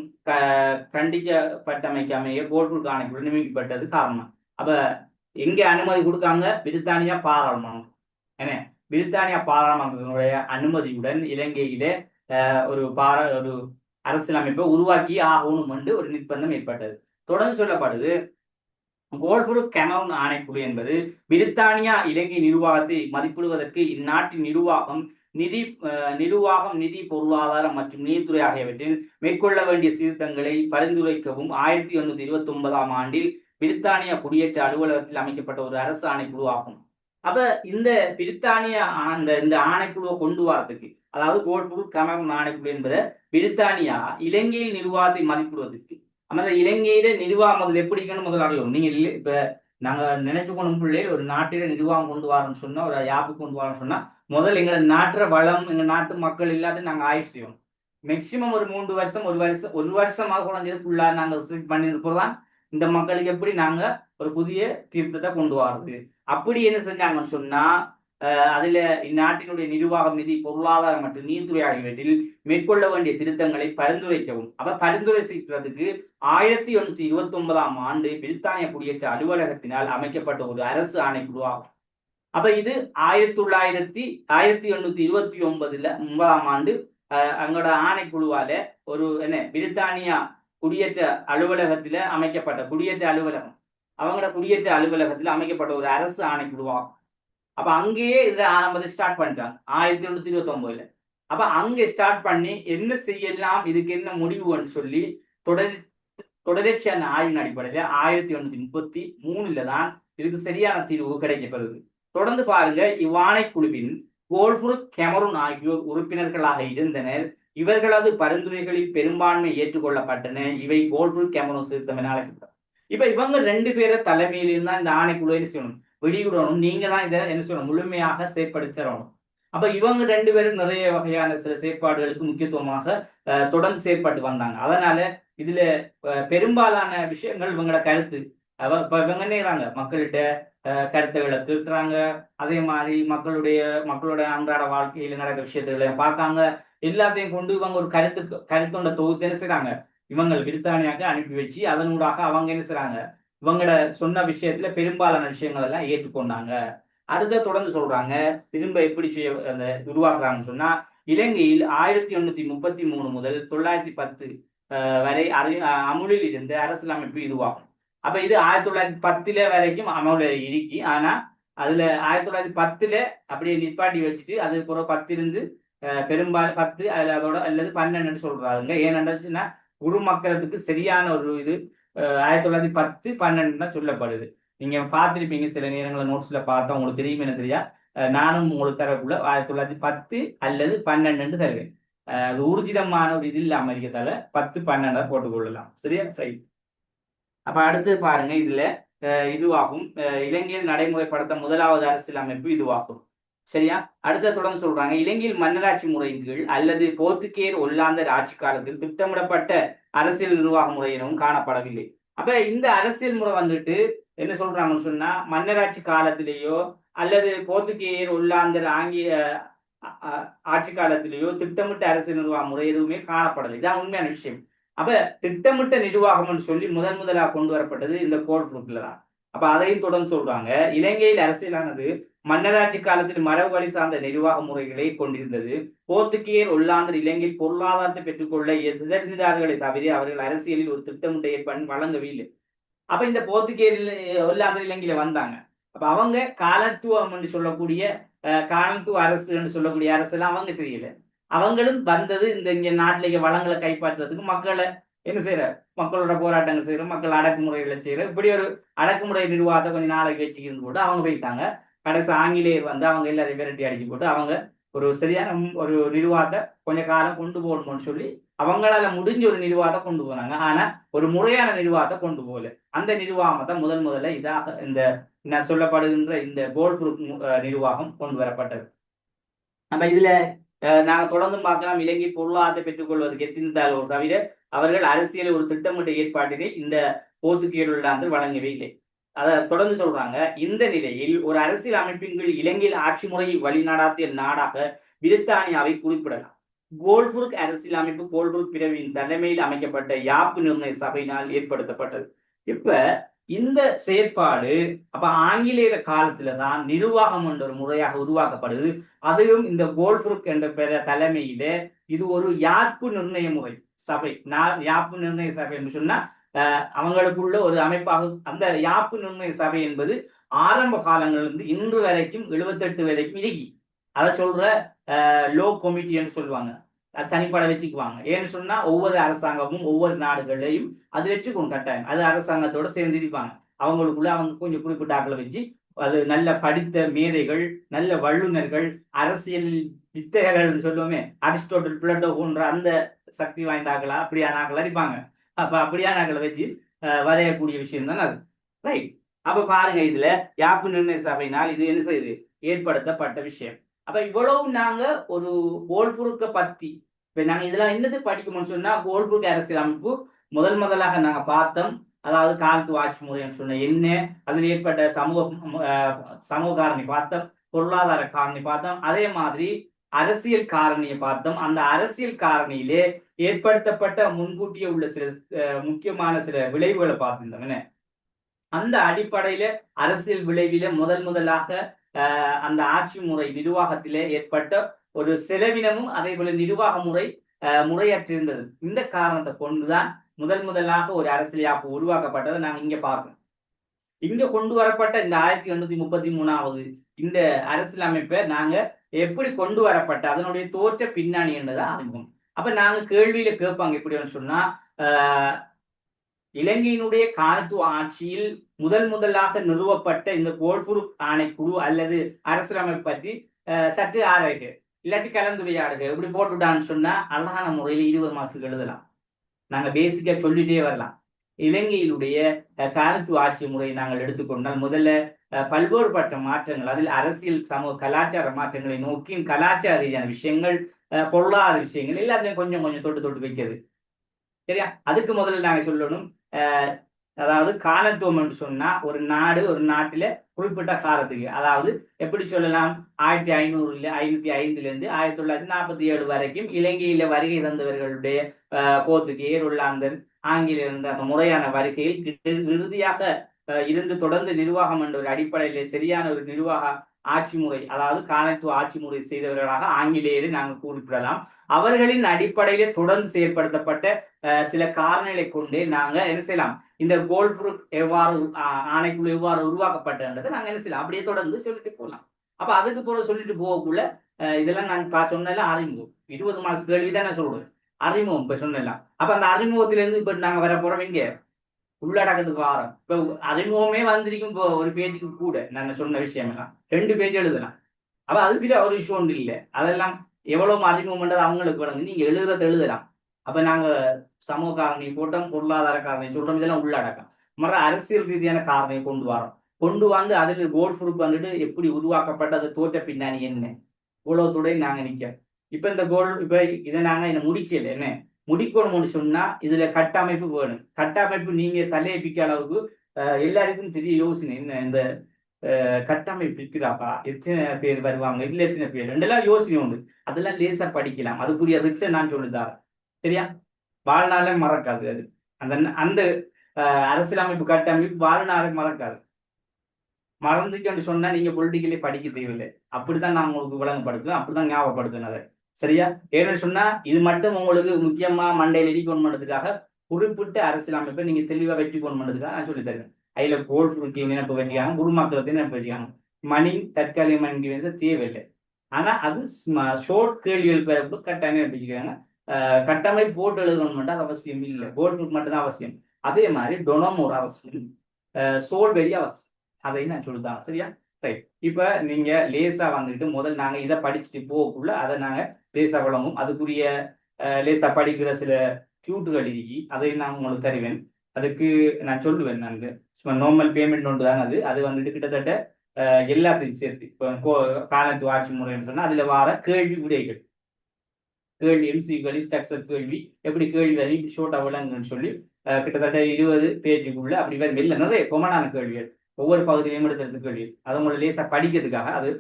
கண்டிக்கப்பட்டமைக்காமைய கோல்ட்புக் ஆணைக்குழு நியமிக்கப்பட்டது காரணம். அப்ப எங்க அனுமதி கொடுக்காங்க, பிரித்தானியா பாராளுமன்றம். ஏன்னா பிரித்தானியா பாராளுமன்றத்தினுடைய அனுமதியுடன் இலங்கையில ஒரு அரசியலமைப்பை உருவாக்கி ஆகணும் என்று ஒரு நிர்பந்தம் ஏற்பட்டது. தொடர்ந்து சொல்லப்படுது, கோல்ட்புக் கெமரூன் ஆணைக்குழு என்பது பிரித்தானியா இலங்கை நிர்வாகத்தை மதிப்பிடுவதற்கு இந்நாட்டின் நிர்வாகம் நிதி பொருளாதாரம் மற்றும் நீதித்துறை ஆகியவற்றில் மேற்கொள்ள வேண்டிய சீர்திருத்தங்களை பரிந்துரைக்கவும் 1829ஆம் ஆண்டில் பிரித்தானியா குடியேற்ற அலுவலகத்தில் அமைக்கப்பட்ட ஒரு அரசு ஆணைக்குழு ஆகும். அப்ப இந்த பிரித்தானியா இந்த ஆணைக்குழுவை கொண்டு வரதுக்கு, அதாவது கோல்ட்புக் கெமரூன் ஆணைக்குழு என்பதை பிரித்தானியா இலங்கையில் நிர்வாகத்தை மதிப்பிடுவதற்கு, அந்த இலங்கையில நிர்வாகம் முதல் எப்படி இருக்கணும் முதல் அறியும். நீங்க இப்ப நாங்க நினைச்சு கொண்டுள்ளே ஒரு நாட்டில நிர்வாகம் கொண்டு வரோம்னு சொன்னா, ஒரு யாப்பு கொண்டு வரோம்னு சொன்னா, முதல் எங்களை நாட்டுற வளம், எங்க நாட்டு மக்கள் எல்லாத்தையும் நாங்க ஆய்வு செய்யணும். மேக்சிமம் ஒரு 3 வருஷம் ஒரு வருஷமாக குறைஞ்சது ஃபுல்லா நாங்க பண்ணிருப்போம்தான் இந்த மக்களுக்கு எப்படி நாங்க ஒரு புதிய தீர்த்தத்தை கொண்டு வர்றது. அப்படி என்ன செஞ்சாங்கன்னு சொன்னா, அதுல இந்நாட்டினுடைய நிர்வாகம், நிதி, பொருளாதாரம் மற்றும் நீதித்துறை ஆகியவற்றில் மேற்கொள்ள வேண்டிய திருத்தங்களை பரிந்துரைக்கவும். அப்ப பரிந்துரை செய்வதற்கு 1829ஆம் ஆண்டு பிரித்தானிய குடியேற்ற அலுவலகத்தினால் அமைக்கப்பட்ட ஒரு அரசு ஆணைக்குழு ஆகும். அப்ப இது 1829ஆம் ஆண்டு அங்களோட ஆணைக்குழுவால ஒரு பிரித்தானியா குடியேற்ற அலுவலகத்துல அமைக்கப்பட்ட குடியேற்ற அலுவலகம், அவங்களோட குடியேற்ற அலுவலகத்துல அமைக்கப்பட்ட ஒரு அரசு ஆணைக்குழுவாகும். அப்ப அங்கேயே இதை ஆரம்பத்தை ஸ்டார்ட் பண்ணிட்டாங்க 1829. அப்ப அங்கே ஸ்டார்ட் பண்ணி என்ன செய்யலாம், இதுக்கு என்ன முடிவுன்னு சொல்லி தொடர்ச்சியான ஆய்வின் அடிப்படையில் 1833 தான் இதுக்கு சரியான தீர்வு கிடைக்கப்படுது. தொடர்ந்து பாருங்க, இவ்வாணைக்குழுவின் கோல்ஃபுருக், கெமரூன் ஆகியோர் உறுப்பினர்களாக இருந்தனர். இவர்களது பரிந்துரைகளில் பெரும்பான்மை ஏற்றுக்கொள்ளப்பட்டன. இவை கோல்ஃபுருக் கெமரூன் சீர்திருத்தம் என அழைக்கப்பட்டது. இப்ப இவங்க 2 பேரை தலைமையிலிருந்து தான் இந்த ஆணைக்குழு என்ன செய்யணும், வெளியிடணும். நீங்க தான் இதை என்ன செய்யணும், முழுமையாக செயற்படுத்தி தரணும். அப்ப இவங்க 2 பேரும் நிறைய வகையான சில செயற்பாடுகளுக்கு முக்கியத்துவமாக தொடர்ந்து செயற்பட்டு வந்தாங்க. அதனால இதுல பெரும்பாலான விஷயங்கள் இவங்களோட கருத்து இவங்க என்ன மக்கள்கிட்ட கருத்துக்களை கேட்டுறாங்க. அதே மாதிரி மக்களோட அன்றாட வாழ்க்கையில நடக்கிற விஷயத்துக்களை பார்க்காங்க. எல்லாத்தையும் கொண்டு இவங்க ஒரு கருத்தோட தொகுத்து என்ன செய்றாங்க, இவங்க பிரித்தானியாவுக்கு அனுப்பி வச்சு அதனூடாக அவங்க என்ன செய்றாங்க, இவங்களோட சொன்ன விஷயத்துல பெரும்பாலான விஷயங்கள் எல்லாம் ஏற்றுக்கொண்டாங்க. அடுத்த தொடர்ந்து சொல்றாங்க, திரும்ப எப்படி உருவாக்குறாங்கன்னு சொன்னா, இலங்கையில் 1833 முதல் 910 வரை அமுலில் இருந்த அரசியலமைப்பு இதுவாகும். அப்ப இது 1910 வரைக்கும் அமல இருக்கி. ஆனா அதுல 1910 அப்படியே நிப்பாட்டி வச்சுட்டு அது பிறகு 10 இருந்து பெரும்பாலும் 10 அதோட அல்லது 12 சொல்றாங்க. ஏன்னா குருமக்களத்துக்கு சரியான ஒரு இது 1910, 12 தான் சொல்லப்படுது. நீங்க பார்த்திருப்பீங்க சில நேரங்களில் நோட்ஸ்ல பார்த்தா உங்களுக்கு தெரியும், என்ன தெரியா, நானும் உங்களுக்கு தரக்குள்ள 1910 அல்லது 12 தருவேன். அது ஊர்ஜிதமான ஒரு இது இல்லாம இருக்கிறதால 10, 12 போட்டுக்கொள்ளலாம். சரியா? ரைட். அப்ப அடுத்து பாருங்க, இதுல இதுவாகும் இலங்கையில் நடைமுறைப்படுத்த முதலாவது அரசியல் அமைப்பு இதுவாகும். சரியா? அடுத்த தொடர்ந்து சொல்றாங்க, இலங்கையில் மன்னராட்சி முறையின் கீழ் அல்லது போர்த்துகேயர் ஒல்லாந்தர் ஆட்சி காலத்தில் திட்டமிடப்பட்ட அரசியல் நிர்வாக முறை எனவும் காணப்படவில்லை. அப்ப இந்த அரசியல் முறை வந்துட்டு என்ன சொல்றாங்கன்னு சொன்னா, மன்னராட்சி காலத்திலேயோ அல்லது போர்த்துகேயர் ஒல்லாந்தர் ஆங்கில ஆட்சி காலத்திலேயோ திட்டமிட்ட அரசியல் நிர்வாக முறை எதுவுமே காணப்படலை. இதான் உண்மையான விஷயம். அப்ப திட்டமிட்ட நிர்வாகம்னு சொல்லி முதலாக கொண்டு வரப்பட்டது இந்த கோட் புக்ல தான். அப்ப அதையும் தொடர்ந்து சொல்றாங்க, இலங்கையில் அரசியலானது மன்னராட்சி காலத்தில் மரபு வழி சார்ந்த நிர்வாக முறைகளை கொண்டிருந்தது. போர்த்துகேயர் ஒல்லாந்தர் இலங்கையில் பொருளாதாரத்தை பெற்றுக்கொள்ள எதிர்ந்தார்களை தவிர அவர்கள் அரசியலில் ஒரு திட்டமிட்ட ஏற்பாடு வழங்கவில்லை. அப்ப இந்த போர்த்துகேயர் ஒல்லாந்தர் இலங்கையில வந்தாங்க. அப்ப அவங்க காலத்துவம் என்று சொல்லக்கூடிய காலத்துவ அரசுன்னு சொல்லக்கூடிய அரசெல்லாம் அவங்க செய்யல. அவங்களும் வந்தது இந்த இங்க நாட்டிலேயே வளங்களை கைப்பற்றுறதுக்கு, மக்களை என்ன செய்யற, மக்களோட போராட்டங்கள் செய்யற, மக்கள் அடக்குமுறைகளை செய்யற, இப்படி ஒரு அடக்குமுறை நிர்வாகத்தை கொஞ்சம் நாளைக்கு வச்சுக்கிருந்து போட்டு அவங்க போயிட்டாங்க. கடைசி ஆங்கிலேயர் வந்து அவங்க எல்லாரையும் விரட்டி அடிச்சு போட்டு அவங்க ஒரு சரியான ஒரு நிர்வாகத்தை கொஞ்ச காலம் கொண்டு போகணும்னு சொல்லி அவங்களால முடிஞ்ச ஒரு நிர்வாகத்தை கொண்டு போனாங்க. ஆனா ஒரு முறையான நிர்வாகத்தை கொண்டு போகல. அந்த நிர்வாகத்தை முதல்ல இதாக இந்த சொல்லப்படுகின்ற இந்த கோல்ஃபுருக் நிர்வாகம் கொண்டு வரப்பட்டது. நம்ம இதுல நாங்க தொடர்ந்து பார்க்கலாம், இலங்கை பொருளாதாரத்தை பெற்றுக்கொள்வதற்கு எத்திருந்தால் ஒரு தவிர அவர்கள் அரசியலை ஒரு திட்டமிட்ட ஏற்பாட்டினை இந்த போர்த்துகேயர்கள் வழங்கவே இல்லை. அதை தொடர்ந்து சொல்றாங்க, இந்த நிலையில் ஒரு அரசியல் அமைப்பின் கீழ் இலங்கையில் ஆட்சி முறையை வழிநடாத்திய நாடாக பிரித்தானியாவை குறிப்பிடலாம். கோல்ஃபுருக் அரசியல் அமைப்பு கோல்ஃபுருக் பிரிவின் தலைமையில் அமைக்கப்பட்ட யாப்பு நிர்ணய சபையினால் ஏற்படுத்தப்பட்டது. இப்ப இந்த செயற்பாடு அப்ப ஆங்கிலேய காலத்துலதான் நிர்வாகம் என்ற ஒரு முறையாக உருவாக்கப்படுது. அதுவும் இந்த கோல்ஃபுருக் என்ற பெற தலைமையில இது ஒரு யாப்பு நிர்ணய முறை சபை. யாப்பு நிர்ணய சபை என்று சொன்னா அவங்களுக்குள்ள ஒரு அமைப்பாக அந்த யாப்பு நிர்ணய சபை என்பது ஆரம்ப காலங்களிலிருந்து இன்று வரைக்கும் 78 வரைக்கும் இருக்கு. அதை சொல்ற லோ கமிட்டி என்று சொல்லுவாங்க, தனிப்பட வச்சுக்குவாங்க. ஏன்னு சொன்னா ஒவ்வொரு அரசாங்கமும் ஒவ்வொரு நாடுகளையும் அது வச்சுக்கணும் கட்டாயம். அது அரசாங்கத்தோட சேர்ந்து இருப்பாங்க. அவங்களுக்குள்ள அவங்க கொஞ்சம் குறிப்பிட்ட ஆக்களை வச்சு அது நல்ல படித்த மேதைகள், நல்ல வல்லுநர்கள், அரசியல் வித்தகர்கள் சொல்லுவோமே, அரிஸ்டோட்டல், பிளேட்டோ போன்ற அந்த சக்தி வாய்ந்த ஆக்களா அப்படியான ஆக்களா இருப்பாங்க. அப்ப அப்படியான ஆக்களை வச்சு வரையக்கூடிய விஷயம் தானே அது. ரைட். அப்ப பாருங்க, இதுல யாப்பு நிர்ணய சபையினால் இது என்ன செய்யுது, ஏற்படுத்தப்பட்ட விஷயம். அப்ப இவ்வளவு நாங்க ஒரு கோல்ஃபுருக்க பத்தி இப்ப நாங்க இதெல்லாம் என்னது படிக்கணும்னு சொன்னா, கோல்ஃபுருக் அரசியல் அமைப்பு முதலாக நாங்க பார்த்தோம். அதாவது காலத்துவ ஆட்சி முறைன்னு சொன்ன என்ன, அதில் ஏற்பட்ட சமூக காரணி பார்த்தோம். பொருளாதார காரணி பார்த்தோம். அதே மாதிரி அரசியல் காரணியை பார்த்தோம். அந்த அரசியல் காரணியிலே ஏற்படுத்தப்பட்ட முன்கூட்டியே உள்ள சில முக்கியமான சில விளைவுகளை பார்த்திருந்தோம். அந்த அடிப்படையில அரசியல் விளைவில முதலாக அந்த ஆட்சி முறை நிர்வாகத்திலே ஏற்பட்ட ஒரு செலவினமும் அதே போல நிர்வாக முறை முறையற்றிருந்தது. இந்த காரணத்தை கொண்டுதான் முதலாக ஒரு அரசியல் யாப்பு உருவாக்கப்பட்டதை நாங்க இங்க பார்க்கணும். இங்க கொண்டு வரப்பட்ட இந்த 1833வது இந்த அரசியல் அமைப்பை நாங்க எப்படி கொண்டு வரப்பட்ட அதனுடைய தோற்ற பின்னணி என்றதை அறிவோம். அப்ப நாங்க கேள்வியில கேட்பாங்க எப்படின்னு சொன்னா, இலங்கையினுடைய காலத்துவ ஆட்சியில் முதலாக நிறுவப்பட்ட இந்த கோல்புருக் ஆணைக்குழு அல்லது அரசியலமைப்பு பற்றி சற்று ஆராய்க, இல்லாட்டி கலந்துரையாடுக இப்படி போட்டுட்டான்னு சொன்னா அழகான முறையில் 20 மார்க்ஸுக்கு எழுதலாம். நாங்க பேசிக்கா சொல்லிட்டே வரலாம். இலங்கையினுடைய காலத்துவ ஆட்சி முறையை நாங்கள் எடுத்துக்கொண்டால் முதல்ல பல்வேறுபட்ட மாற்றங்கள், அதில் அரசியல் சமூக கலாச்சார மாற்றங்களை நோக்கி கலாச்சார ரீதியான விஷயங்கள், பொருளாதார விஷயங்கள் எல்லாத்தையும் கொஞ்சம் கொஞ்சம் தொட்டு வைக்கிறது. சரியா? அதுக்கு முதல்ல நாங்க சொல்லணும், அதாவது காலத்துவம் என்று சொன்னா ஒரு நாடு ஒரு நாட்டில குறிப்பிட்ட காலத்துக்கு, அதாவது எப்படி சொல்லலாம், 1505 1947 வரைக்கும் இலங்கையில வருகை தந்தவர்களுடைய போர்த்துகேயர், ஒல்லாந்தர், ஆங்கிலேயர் என்ற அந்த முறையான வருகையில் இறுதியாக இருந்து தொடர்ந்து நிர்வாகம் என்ற ஒரு அடிப்படையிலே சரியான ஒரு நிர்வாக ஆட்சி முறை, அதாவது காலத்துவ ஆட்சி முறை செய்தவர்களாக ஆங்கிலேயரை நாங்கள் குறிப்பிடலாம். அவர்களின் அடிப்படையிலே தொடர்ந்து செயல்படுத்தப்பட்ட சில காரணங்களை கொண்டு நாங்க என்ன செய்யலாம், இந்த கோல்புருக் எவ்வாறு ஆணைக்குழு எவ்வாறு உருவாக்கப்பட்டதை நாங்க என்ன செய்யலாம் அப்படியே தொடர்ந்து சொல்லிட்டு போகலாம். அப்ப அதுக்கு பிறகு சொல்லிட்டு போகக்குள்ள இதெல்லாம் நான் சொன்னெல்லாம் அறிமுகம் 20 மாசம் கேள்விதான் நான் சொல்றேன். அறிமுகம் இப்ப சொன்னலாம். அப்ப அந்த அறிமுகத்திலிருந்து இப்ப நாங்க வர போறோம் இங்க உள்ளடக்கத்துக்கு வாரம். இப்ப அறிமுகமே வந்திருக்கும். இப்போ ஒரு பேஜுக்கு கூட நான் சொன்ன விஷயம் எல்லாம் 2 பேஜ் எழுதலாம். அப்ப அதுக்கு ஒரு விஷயம் ஒன்று இல்லை. அதெல்லாம் எவ்வளவு அறிமுகம் பண்றது அவங்களுக்கு வேணும். நீங்க எழுதலாம். அப்ப நாங்க சமூக காரணி போட்டோம், பொருளாதார காரணி சொல்றோம், இதெல்லாம் உள்ளடக்கம். மற்ற அரசியல் ரீதியான காரணியை கொண்டு வந்து அதில் கோல் ப்ரூஃப் வந்துட்டு எப்படி உருவாக்கப்பட்டது, தோற்ற பின்னாடி என்ன, இவ்வளவுத்துடைய நாங்க நிக்க. இப்ப இந்த இப்ப இதை நாங்க முடிக்கல, என்ன முடிக்கணும்னு சொன்னா இதுல கட்டமைப்பு வேணும். கட்டமைப்பு நீங்க தலையப்பிக்க அளவுக்கு எல்லாருக்கும் தெரிய யோசனை என்ன, இந்த கட்டமைப்பு இருக்கிறாப்பா, எத்தனை பேர் வருவாங்க, இதுல எத்தனை பேர் ரெண்டெல்லாம் யோசனை உண்டு. அதெல்லாம் லேசா படிக்கலாம். அதுக்குரிய ரிக்ஸை நான் சொல்லித்தாரேன். சரியா? வாழ்நாளே மறக்காது. அது அந்த அந்த அரசியலமைப்பு கட்டமைப்பு வாழ்நாளே மறக்காது. மறந்துக்கன்னு சொன்னா நீங்க பொலிட்டிக்கலி படிக்க தேவையில்லை. அப்படித்தான் நான் உங்களுக்கு விளங்கப்படுத்துவேன், அப்படிதான் ஞாபகப்படுத்துவேன் அதை. சரியா? ஏன்னு சொன்னா இது மட்டும் உங்களுக்கு முக்கியமா மண்டையில் எடிக்கொண்டு பண்ணுறதுக்காக குறிப்பிட்ட அரசியலமைப்பை நீங்க தெளிவா வெற்றி கொண்டு பண்ணுறதுக்காக நான் சொல்லி தருவேன். அதுல கோல் நினைப்பு வச்சுக்காங்க, குருமாக்களத்தை நினைப்பு வச்சுக்காங்க. மணி தற்காலிக மணி தேவையில்லை. ஆனா அது ஷோர்ட் கேள்விகளுக்கு கட்டாயம் வச்சுக்கிறாங்க. கட்டமைப்பு போட்டு எழுதணும் மட்டும் அது அவசியம் இல்லை. கோல் மட்டும்தான் அவசியம். அதே மாதிரி டொனமோர் அவசியம், சோல் வெரி அவசியம். அதையும் நான் சொல்லுதான். சரியா? ரைட். இப்ப நீங்க லேசா வந்துட்டு முதல் நாங்க இதை படிச்சுட்டு போகக்குள்ள அதை நாங்க லேசா வழங்கும். அதுக்குரிய லேசா படிக்கிற சில டியூட்டுகள் இருக்கி, அதையும் நான் உங்களுக்கு தருவேன். அதுக்கு நான் சொல்லுவேன். நாங்க சும்மா நார்மல் பேமெண்ட் ஒன்று தான். அது வந்துட்டு கிட்டத்தட்ட எல்லாத்தையும் சேர்த்து இப்போ காலத்து ஆட்சி முறைன்னு சொன்னா அதுல வர கேள்வி விடைகள், கேள்வி எம்சிக்கள், ஸ்ட்ரக்சர் கேள்வி, எப்படி கேள்வி வரை ஷோர்ட்டா விளங்குன்னு சொல்லி கிட்டத்தட்ட 20 பேஜுக்குள்ள அப்படி வரும். இல்லை நிறைய கொமனான கேள்விகள், ஒவ்வொரு பகுதியிலையும் எடுத்து கேள்வி. அது உங்களை லேசா படிக்கிறதுக்காக அது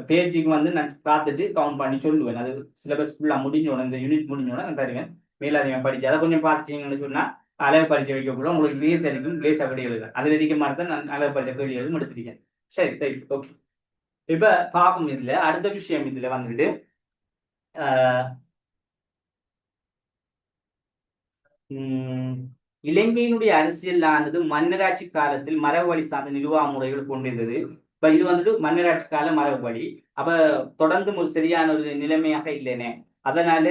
பேஜுக்கு வந்து நான் பார்த்துட்டு கவுண்ட் பண்ணி சொல்லுவேன். அது சிலபஸ் ஃபுல்லாக முடிஞ்சோட, இந்த யூனிட் முடிஞ்சோட நான் தருவேன். மேலாதிகம் படிச்சு அதை கொஞ்சம் பார்த்தீங்கன்னு சொன்னா அளவு பரிச்சை வைக்கக்குள்ள உங்களுக்கு லேஸ் அடிக்கும். லேசா விட எழுதுறேன். அதில் அடிக்க மாதிரி தான் நான் அளவு பரிச்சை கேள்வி எழுதும் எடுத்துருக்கேன். சரி, ரைட், ஓகே. இப்ப பார்ப்போம். இதுல அடுத்த விஷயம் இதுல வந்துட்டு இலங்கையினுடைய அரசியலானது மன்னராட்சி காலத்தில் மரபு வழி சார்ந்த நிர்வாக முறைகள் கொண்டிருந்தது. இப்ப இது வந்துட்டு மன்னராட்சி கால மரபு வழி. அப்ப தொடர்ந்து ஒரு சரியான ஒரு நிலைமையாக இல்லைனே, அதனால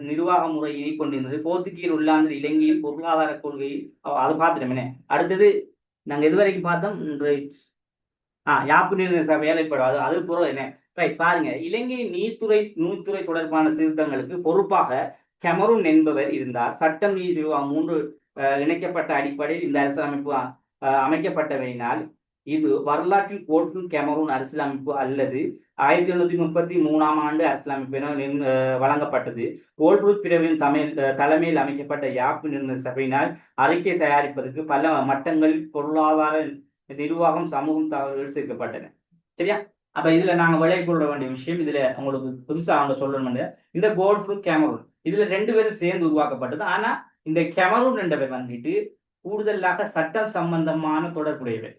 நிர்வாக முறையை கொண்டிருந்தது. போர்த்துகீர் உள்ளாந்து இலங்கையில் பொருளாதார கொள்கை அதை பார்த்துட்டோமே. அடுத்தது நாங்க எதுவரைக்கும் பார்த்தோம், யாப்பு நீர் வேலைப்படாது. அது புறம் என்ன, ரைட். பாருங்க, இலங்கை நீர்த்துறை தொடர்பான சீர்திருத்தங்களுக்கு பொறுப்பாக கெமரூன் என்பவர் இருந்தார். சட்டம் நீதி 3 இணைக்கப்பட்ட அடிப்படையில் இந்த அரசியலமைப்பு அமைக்கப்பட்டவையினால் இது வரலாற்றில் கோல்ஃபுல் கெமரூன் அரசியலமைப்பு அல்லது 1833 ஆண்டு அரசியலமைப்பு என வழங்கப்பட்டது. கோல்புருக் பிரிவின் தலைமையில் அமைக்கப்பட்ட யாப்பு நிர்ணய சபையினால் அறிக்கை தயாரிப்பதற்கு பல மட்டங்களில் பொருளாதார, நிர்வாகம், சமூகம் தகவல்கள் சேர்க்கப்பட்டன. சரியா? அப்ப இதுல நாங்க விளை கொள்ள வேண்டிய விஷயம், இதுல உங்களுக்கு புதுசா அவங்க சொல்லணும், இந்த கோல்ட் ஃப்ரூட் கேமரூன் இதுல 2 பேரும் சேர்ந்து உருவாக்கப்பட்டது. ஆனா இந்த கேமரூன் என்றவை வந்துட்டு கூடுதலாக சட்டம் சம்பந்தமான தொடர்புடையவை,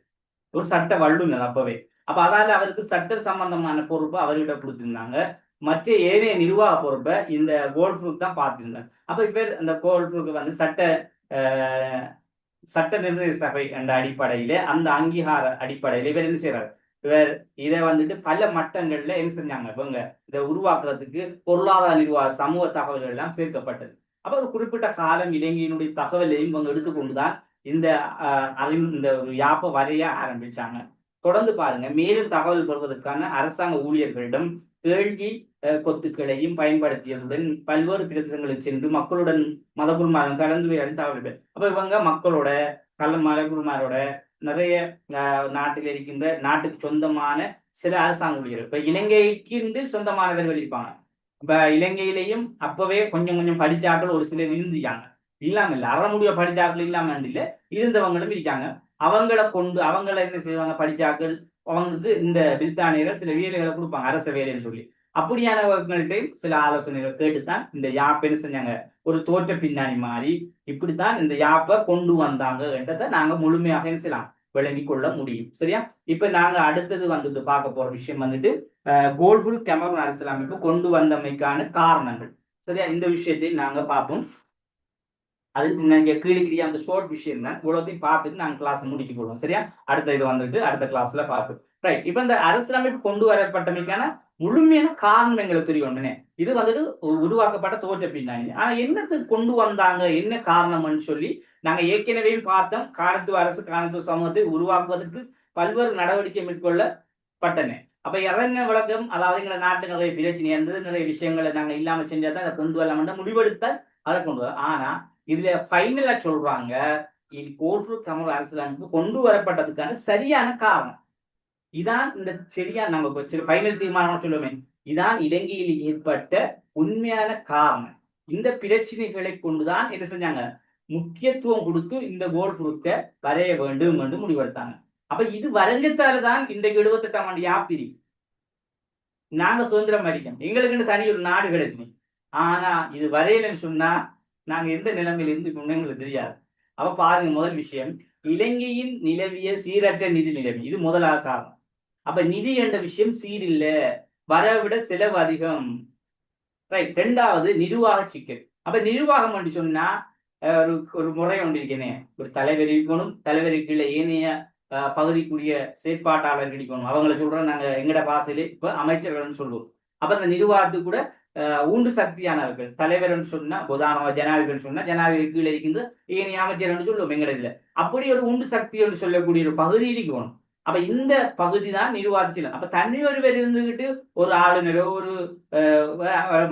ஒரு சட்ட வல்லுநர் அப்பவே. அப்ப அதால அவருக்கு சட்டம் சம்பந்தமான பொறுப்பை அவர்கிட்ட கொடுத்திருந்தாங்க. மற்ற ஏனைய நிர்வாக பொறுப்பை இந்த கோல்ட்ஃபுக் தான் பார்த்திருந்தாங்க. அப்ப இப்ப அந்த கோல்ட்ஃபுக் வந்து சட்ட நிர்ணய சபை என்ற அடிப்படையில, அந்த அங்கீகார அடிப்படையில இவர் என்ன செய்யறாரு, இவர் இதை வந்துட்டு பல மட்டங்கள்ல என்ன செஞ்சாங்க, இவங்க இதை உருவாக்குறதுக்கு பொருளாதார நிர்வாக சமூக தகவல்கள் எல்லாம் சேர்க்கப்பட்டது. அப்ப ஒரு குறிப்பிட்ட காலம் இலங்கையினுடைய தகவலையும் இவங்க எடுத்துக்கொண்டுதான் இந்த இந்த ஒரு யாப்பை வரைய ஆரம்பிச்சாங்க. தொடர்ந்து பாருங்க, மேலும் தகவல் பெறுவதற்கான அரசாங்க ஊழியர்களிடம் கேள்வி கொத்துக்களையும் பயன்படுத்தியதுடன் பல்வேறு பிரதேசங்களுக்கு சென்று மக்களுடன் மதகுருமாரும் கலந்துரையாடி தகவல் பெறும். அப்ப இவங்க மக்களோட மதகுருமாரோட நிறைய நாட்டில் இருக்கின்ற நாட்டுக்கு சொந்தமான சில அரசாங்க ஊழியர்கள், இப்ப இலங்கைக்கு சொந்தமானவர்கள் இருப்பாங்க. இப்ப இலங்கையிலையும் அப்பவே கொஞ்சம் கொஞ்சம் படிச்சாக்கள் ஒரு சிலர் இருந்துட்டாங்க, இல்லாம இல்லை, அறமுடிய படிச்சாக்கள் இல்லாம இல்லை, இருந்தவங்களும் இருக்காங்க. அவங்கள என்ன செய்வாங்க, படிச்சாக்கள் அவங்களுக்கு இந்த பிரித்தானியர்கள் சில வேலைகளை கொடுப்பாங்க, அரச வேலைன்னு சொல்லி. அப்படியானவர்கள்ட்டையும் சில ஆலோசனைகள் கேட்டுத்தான் இந்த யாப்பை என்ன செஞ்சாங்க, ஒரு தோற்ற பின்னாடி மாறி இப்படித்தான் இந்த யாப்பை கொண்டு வந்தாங்க என்றதை நாங்க முழுமையாக என்ன செய்யலாம், விளங்கி கொள்ள முடியும். சரியா? இப்ப நாங்க அடுத்தது வந்துட்டு பார்க்க போற விஷயம் வந்துட்டு கோல்ட்ஃபுக் கேமரூன் அரசியலமைப்பு கொண்டு வந்தமைக்கான காரணங்கள். சரியா? இந்த விஷயத்தை நாங்க பார்ப்போம். அதுக்கு நீங்க கீழே அந்த ஷார்ட் விஷயம் தான், இவ்வளோத்தையும் பார்த்துட்டு நாங்கள் கிளாஸ் முடிச்சு போடுவோம். சரியா? அடுத்த இது வந்துட்டு அடுத்த கிளாஸ்ல பார்ப்போம். ரைட். இப்ப இந்த அரசியலமைப்பு கொண்டு வரப்பட்டமைக்கான முழுமையான காரணம் எங்களுக்கு தெரியும். இது வந்துட்டு உருவாக்கப்பட்ட தோற்ற பின்னாடி. ஆனா என்னத்துக்கு கொண்டு வந்தாங்க, என்ன காரணம்னு சொல்லி நாங்க ஏற்கனவே பார்த்தோம். காணத்துவ அரசு காணத்துவ சமூகத்தை உருவாக்குவதற்கு பல்வேறு நடவடிக்கை மேற்கொள்ளப்பட்டன. அப்ப இறங்க விளக்கம், அதாவது எங்களை நாட்டு நிறைய பிரச்சனை இருந்தது, நிறைய விஷயங்களை நாங்க இல்லாம செஞ்சாதான் அதை கொண்டு வரலாம்னா முடிவெடுத்தால் அதை கொண்டு வர. ஆனா இதுல ஃபைனலா சொல்றாங்க, இது கோல்ட்ஃபுக் கேமரூன் அரசியலமைப்பு கொண்டு வரப்பட்டதுக்கான சரியான காரணம் இதான். இந்த சரியா நம்ம ஃபைனல் தீர்மானம் சொல்லுவோமே, இதான் இலங்கையில் ஏற்பட்ட உண்மையான காரணம். இந்த பிரச்சனைகளை கொண்டுதான் என்ன செஞ்சாங்க, முக்கியத்துவம் கொடுத்து இந்த கோல்ட்ஃபுக்கை வரைய வேண்டும் என்று முடிவெடுத்தாங்க. அப்ப இது வரைஞ்சத்தால்தான் இன்றைக்கு 78ஆம் ஆண்டு யாப்பிரி நாங்க சுதந்திரம் அடிக்கணும், எங்களுக்கு தனி ஒரு நாடு கிடைச்சு. ஆனா இது வரையலன்னு சொன்னா நாங்க எந்த நிலைமையில இருந்து எங்களுக்கு தெரியாது. அப்ப பாருங்க, முதல் விஷயம், இலங்கையின் நிலவிய சீரற்ற நிதி நிலைமை, இது முதலாவது காரணம். அப்ப நிதி என்ற விஷயம் சீரில்ல, வரவிட செலவு அதிகம். ரைட். ரெண்டாவது நிர்வாக சிக்கல். அப்ப நிர்வாகம் என்று சொன்னா ஒரு முறை ஒன்று இருக்கேனே, ஒரு தலைவர் இருக்கணும், தலைவருக்கு ஏனைய பகுதிக்குரிய செயற்பாட்டாளர்கள் இருக்கணும். அவங்களை சொல்றோம் நாங்க எங்கட பாசையிலே இப்ப அமைச்சர்கள் சொல்லுவோம். அப்ப அந்த நிர்வாகத்துக்கு கூட உண்டு சக்தியானவர்கள், தலைவர் சொன்னா உதாரணமா ஜனாதிபதி சொன்னா ஜனாதிபதி கீழே இருக்கின்ற ஏனைய அமைச்சர் சொல்லுவோம் எங்கட இதுல. அப்படி ஒரு உண்டு சக்தி என்று சொல்லக்கூடிய ஒரு பகுதி இருக்கணும். அப்ப இந்த பகுதி தான் நிர்வாகிச்சிடும். அப்ப தனி ஒருவர் இருந்துகிட்டு ஒரு ஆளுநரோ ஒரு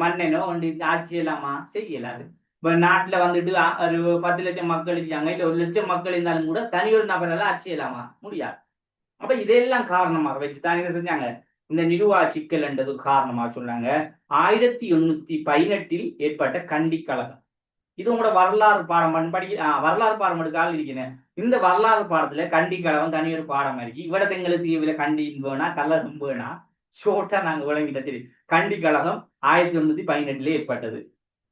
மன்னனோ வந்து ஆட்சி இல்லாமா செய்யலாது. இப்ப நாட்டுல வந்துட்டு ஒரு 10 லட்சம் மக்கள் இருக்காங்க, இல்ல 1 லட்சம் மக்கள் இருந்தாலும் கூட தனி ஒரு நபரால ஆட்சி இல்லாமா முடியாது. அப்ப இதெல்லாம் காரணமாக வச்சுதான் என்ன செஞ்சாங்க, இந்த நிர்வாக சிக்கல் என்றது காரணமா சொன்னாங்க. 1818 ஏற்பட்ட கண்டி கழகம். இது உங்களோட வரலாறு பாடம் வரலாறு பாடம் எடுக்கால் இருக்கிறேன். இந்த வரலாறு பாடத்துல கண்டி கழகம் தனியொரு பாடம் இருக்கு. இவ்வளவு எங்களுக்கு தீவிர கண்டி வேணா கலரும் வேணா ஷோட்டா நாங்க விளங்கிட்ட தெரியும். கண்டி கழகம் 1818 ஏற்பட்டது.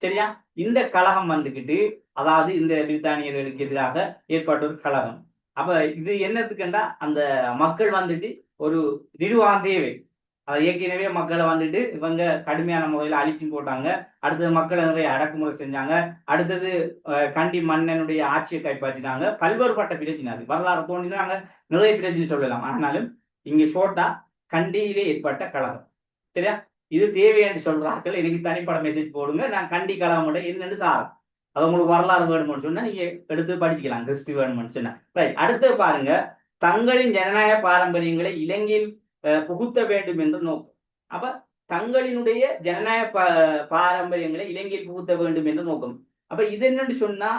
சரியா? இந்த கழகம் வந்துகிட்டு, அதாவது இந்த பிரித்தானியர்களுக்கு எதிராக ஏற்பட்ட ஒரு கழகம். அப்ப இது என்னத்துக்குண்டா, அந்த மக்கள் வந்துட்டு ஒரு நிர்வாகம் தேவை. அதை ஏற்கனவே மக்களை வந்துட்டு இவங்க கடுமையான முறையில் அழிச்சு போட்டாங்க. அடுத்தது மக்களை நிறைய அடக்குமுறை செஞ்சாங்க. அடுத்தது கண்டி மன்னனுடைய ஆட்சியை கைப்பற்றினாங்க. பல்வேறுபட்ட பிரச்சனை, அது வரலாறு தோண்டினாங்க, நிறைய பிரச்சனை சொல்லலாம். ஆனாலும் இங்க ஷோட்டா கண்டியிலே ஏற்பட்ட கழகம். சரியா? இது தேவை என்று சொல்றார்கள். எனக்கு தனிப்பட மெசேஜ் போடுங்க, நான் கண்டி கழகம் என்னன்னு தாரம். அது உங்களுக்கு வரலாறு வேணும்னு சொன்னா நீங்க எடுத்து படிக்கலாம், கிறிஸ்டி வேணும்னு சொன்னா. ரைட். அடுத்து பாருங்க, தங்களின் ஜனநாயக பாரம்பரியங்களை இலங்கையில் புகுத்த வேண்டும் என்று நோக்கம். அப்ப தங்களினுடைய ஜனநாயக பாரம்பரியங்களை இலங்கையில் புகுத்த வேண்டும் என்று நோக்கம். அப்ப இது என்னன்னு சொன்னா,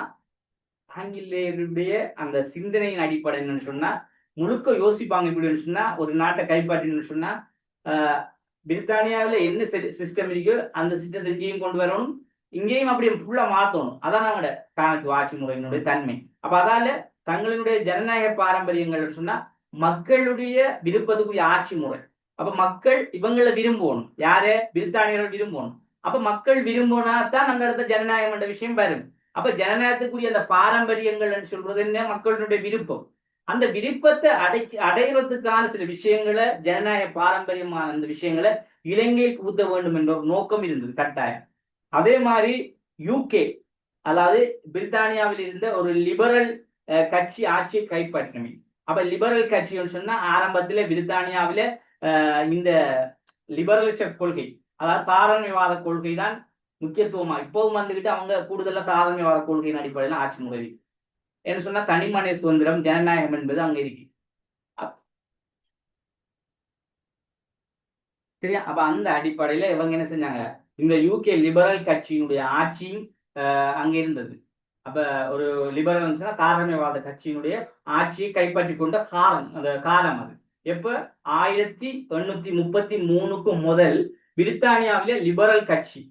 ஆங்கிலேயருடைய அந்த சிந்தனையின் அடிப்படை என்னன்னு சொன்னா, முழுக்க யோசிப்பாங்க. இப்படின்னு சொன்னா, ஒரு நாட்டை கைப்பற்றணும்னு சொன்னா பிரித்தானியாவில் என்ன சிஸ்டம் இருக்கோ அந்த சிஸ்டத்தை இங்கேயும் கொண்டு வரணும், இங்கேயும் அப்படியே ஃபுல்லா மாத்தணும். அதான் நம்மளோட காணத்துவ ஆட்சி முறையினுடைய தன்மை. அப்ப அதால தங்களுடைய ஜனநாயக பாரம்பரியங்கள் சொன்னா மக்களுடைய விருப்பத்துக்குரிய ஆட்சி முறை. அப்ப மக்கள் இவங்களை விரும்பணும், யாரு பிரித்தானியர்கள் விரும்பணும். அப்ப மக்கள் விரும்பினா தான் அந்த இடத்துல ஜனநாயகம் என்ற விஷயம் வரும். அப்ப ஜனநாயகத்துக்குரிய அந்த பாரம்பரியங்கள் சொல்றது என்ன, மக்களுடைய விருப்பம். அந்த விருப்பத்தை அடைகிறதுக்கான சில விஷயங்களை, ஜனநாயக பாரம்பரியமான அந்த விஷயங்களை இலங்கையில் புகுத்த வேண்டும் என்ற ஒரு நோக்கம் இருந்தது கட்டாயம். அதே மாதிரி யூகே, அதாவது பிரித்தானியாவில் இருந்த ஒரு லிபரல் கட்சி ஆட்சியை கைப்பற்றினமை. அப்ப லிபரல் கட்சின்னு சொன்னா ஆரம்பத்துல பிரித்தானியாவில இந்த லிபரலிச கொள்கை, அதாவது தாராண்மைவாத கொள்கை தான் முக்கியத்துவமா இப்பவும் வந்துகிட்டு அவங்க கூடுதலா தாராண்மைவாத கொள்கையின் அடிப்படையில் ஆட்சி முறை என்று சொன்னா தனிமனித சுதந்திரம், ஜனநாயகம் என்பது அங்க இருக்கு. சரியா? அப்ப அந்த அடிப்படையில இவங்க என்ன செஞ்சாங்க, இந்த யூகே லிபரல் கட்சியினுடைய ஆட்சியும் அங்க இருந்தது. அப்ப ஒரு லிபரல் தாராண்மைவாத கட்சியினுடைய ஆட்சியை கைப்பற்றி கொண்ட காலம் அது எப்ப 1833 முதல் பிரித்தானியாவிலே லிபரல் கட்சி,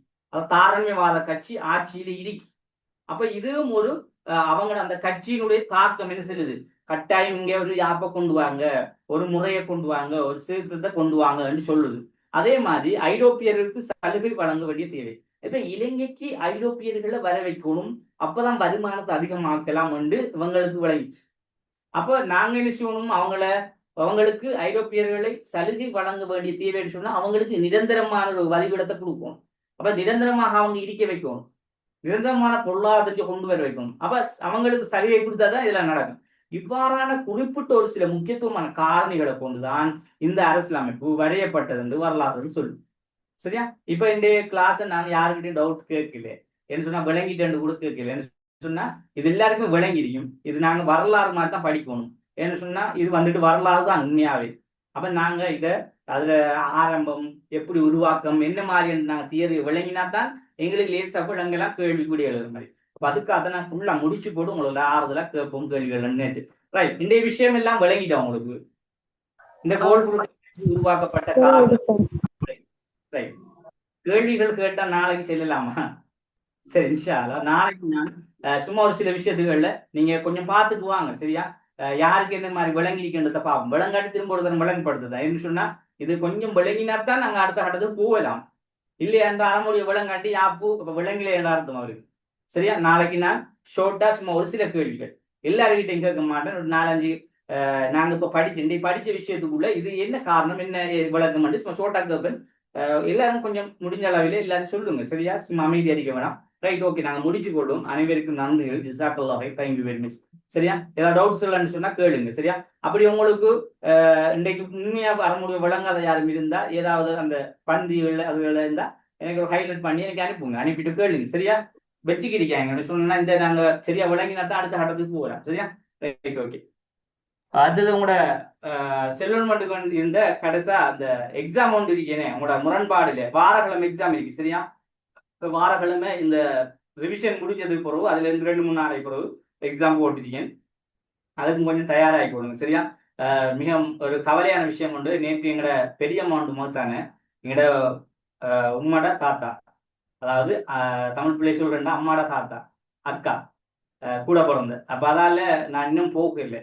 தாராண்மைவாத கட்சி ஆட்சியில இருக்கு. அப்ப இதுவும் ஒரு அவங்க அந்த கட்சியினுடைய தாக்கம் என்ன செய்யுது, கட்டாயம் இங்க ஒரு யாப்பை கொண்டு வாங்க, ஒரு முறையை கொண்டு வாங்க, ஒரு சீர்திருத்தத்தை கொண்டு வாங்கன்னு சொல்லுது. அதே மாதிரி ஐரோப்பியர்களுக்கு சலுகை வழங்க வேண்டிய தேவை. இப்ப இலங்கைக்கு ஐரோப்பியர்களை வர வைக்கணும், அப்பதான் வருமானத்தை அதிகமாக்கலாம் என்று இவங்களுக்கு விளைவிச்சு. அப்ப நாங்க என்ன செய்யணும், அவங்களுக்கு ஐரோப்பியர்களை சலுகை வழங்க வேண்டிய தேவைன்னு சொன்னா அவங்களுக்கு நிரந்தரமான ஒரு வரிவிடத்தை கொடுக்கணும். அப்ப நிரந்தரமாக அவங்க இருக்க வைக்கணும், நிரந்தரமான பொருளாதாரத்தை கொண்டு வர வைக்கணும். அப்ப அவங்களுக்கு சலுகை கொடுத்தாதான் இதெல்லாம் நடக்கும். இவ்வாறான குறிப்பிட்ட ஒரு சில முக்கியத்துவமான காரணிகளை கொண்டுதான் இந்த அரசியலமைப்பு வரையப்பட்டது என்று வரலாறு சொல்லு. சரியா? இப்ப இந்த கிளாஸ் நான் யாருக்கிட்டையும் டவுட் கேட்கல என்று சொன்னா, விளங்கிட்டு கூட கேட்கல சொன்னா இது எல்லாருக்குமே விளங்கிடும். இது நாங்க வரலாறு மாதிரி தான் படிக்கணும் என்று சொன்னா இது வந்துட்டு வரலாறு தான் உண்மையாவே. அப்ப நாங்க இத அதுல ஆரம்பம் எப்படி உருவாக்கம் என்ன மாதிரி நாங்க தியரி விளங்கினா தான் எங்களுக்கு லேசா விளங்கெல்லாம் கேள்விக்கூடி எழுதுற மாதிரி. அப்ப அதுக்காக நான் ஃபுல்லா முடிச்சு போட்டு உங்களோட ஆறுதலா கேட்போம் கேள்விகள். ரைட், இந்த விஷயம் எல்லாம் விளங்கிட்டோம் உங்களுக்கு. இந்த கோல் உருவாக்கப்பட்ட காரணம். ரைட், கேள்விகள் கேட்டா நாளைக்கு செல்லலாமா? சரி, இன்ஷா அல்லாஹ் நாளைக்கு நான் சும்மா ஒரு சில விஷயத்துகள்ல நீங்க கொஞ்சம் பார்த்துட்டு வாங்க. சரியா? யாருக்கு என்ன மாதிரி விளங்கிக்கின்றத பார்ப்போம். விளங்காட்டி திரும்ப ஒரு தரம் விளங்கப்படுத்துதான் என்று சொன்னா இது கொஞ்சம் விளங்கினாத்தான் நாங்க அடுத்த கட்டத்துக்கு போகலாம். இல்லையா என்ற அறமுடைய விளங்காட்டி யாப்பு விளங்கல என்ற அர்த்தம் அவருக்கு. சரியா? நாளைக்கு நான் ஷோர்ட்டா சும்மா ஒரு சில கேள்விகள் எல்லாருக்கிட்டையும் கேட்க மாட்டேன். ஒரு 4-5 நாங்க இப்ப படிச்ச விஷயத்துக்குள்ள இது என்ன காரணம் என்ன விளக்கம் மட்டும் சும்மா ஷோர்ட்டா கேட்பேன். எல்லாரும் கொஞ்சம் முடிஞ்ச அளவில் எல்லாரும் சொல்லுங்க. சரியா? சும்மா அமைதி அடிக்க வேணாம். ரைட், ஓகே, நாங்க முடிச்சு கொள்ளும். அனைவருக்கும் நன்றிகள். ஜிசாக்கல்லாஹ், தேங்க்யூ வெரி மச். சரியா? ஏதாவது டவுட்ஸ் இல்லைன்னு சொன்னா கேளுங்க. சரியா? அப்படி உங்களுக்கு இன்றைக்கு உண்மையாக அறமுடிய விளங்காத யாரும் இருந்தா ஏதாவது அந்த பந்திகள் அதுல இருந்தா எனக்கு ஒரு ஹைலைட் பண்ணி எனக்கு அனுப்புங்க. அனுப்பிட்டு கேளுங்க. சரியா? வச்சுக்கிட்டாங்க சொன்னா இந்த நாங்க சரியா விளங்கினா தான் அடுத்த கட்டத்துக்கு போகிறோம். சரியா? Right, okay. அதுல உங்களோட செல்வன்மெண்ட்டுக்கு இருந்த கடைசா அந்த எக்ஸாம் ஒன்று இருக்கேனே, உங்களோட முரண்பாடுல வாரக்கிழமை எக்ஸாம் இருக்கு. சரியா? வாரக்கிழமை இந்த ரிவிஷன் முடிஞ்சதுக்கு பிறகு அதுல இருந்து 2-3 நாளைக்கு பிறகு எக்ஸாம் போட்டுட்டீங்க. அதுக்கும் கொஞ்சம் தயாராகி கொடுங்க. சரியா? மிக ஒரு கவலையான விஷயம் உண்டு. நேற்று எங்கட பெரியம்மா ஒன்று மோத்தாங்க. எங்கட உம்மோட தாத்தா, அதாவது தமிழ் பிள்ளை சொல்றேன்னா அம்மாட தாத்தா அக்கா கூட பிறந்த. அப்ப அதால நான் இன்னும் போக்கு இல்லை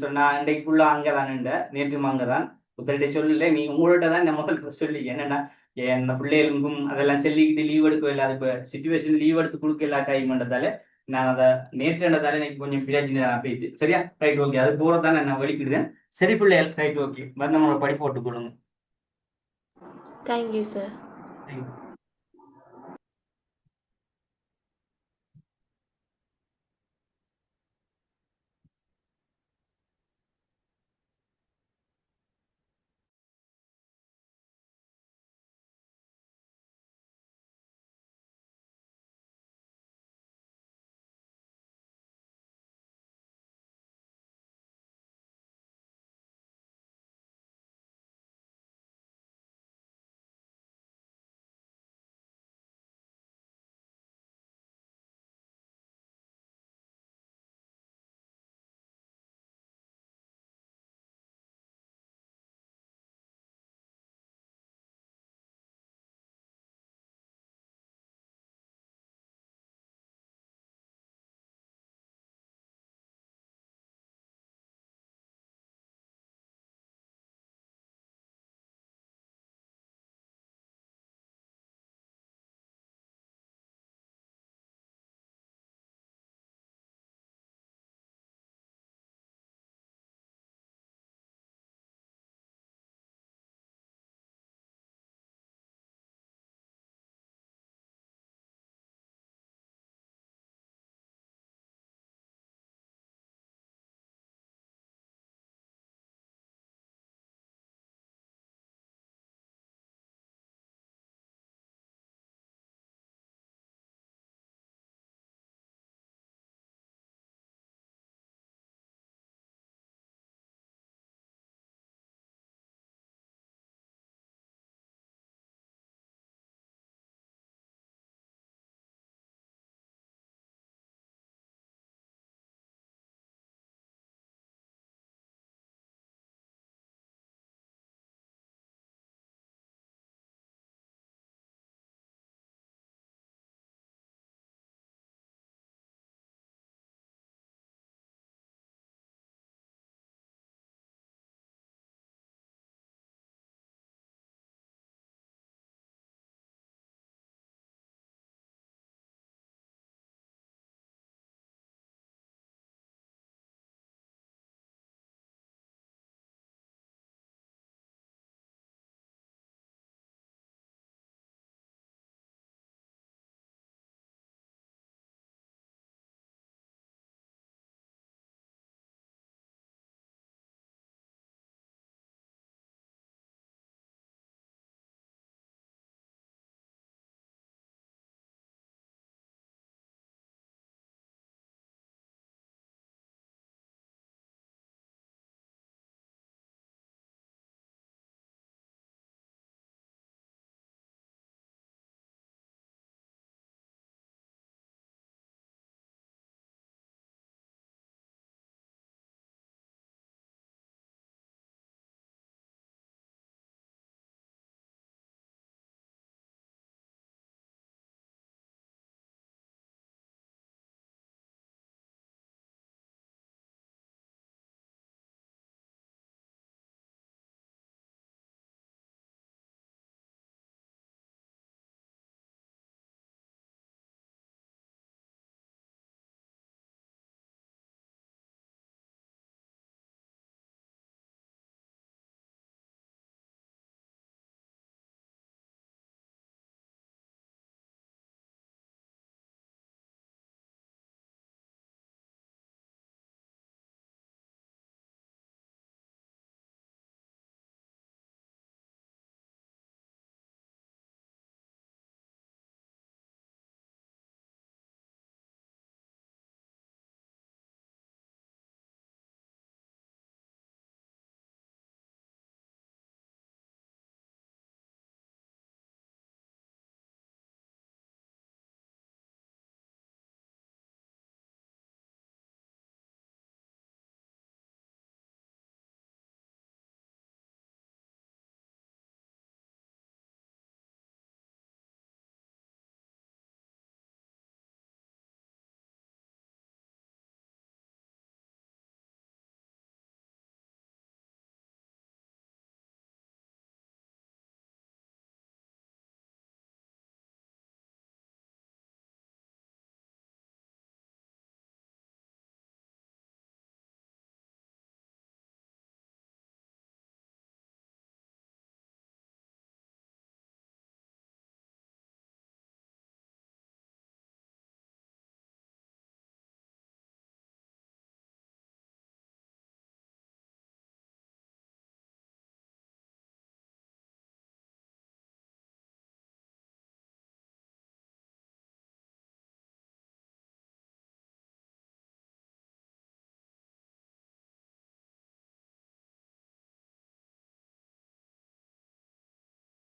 சொன்னா இன்றைக்கு ஃபுல்லா அங்கதான் நேற்றும் அங்கதான் ஒருத்தர்கிட்ட சொல்லல. நீ உங்கள்கிட்ட தான் நம்ம சொல்லி என்னன்னா என் பிள்ளைகளுக்கும் அதெல்லாம் சொல்லிக்கிட்டு லீவ் எடுக்க இல்லாத இப்ப சிச்சுவேஷன் லீவ் எடுத்து கொடுக்க எல்லா டைம்ன்றதால நான் அதை நேற்றுன்றதால எனக்கு கொஞ்சம் ஃபிராஜினா போயிடுச்சு. சரியா? Right, okay. அது போறதானே நான் வெளிக்கிடுறேன். சரி பிள்ளைகள், ரைட், ஓகே. வந்து நம்மளோட படிப்பு போட்டுக் கொள்ளுங்க. Thank you sir. தேங்க்யூ.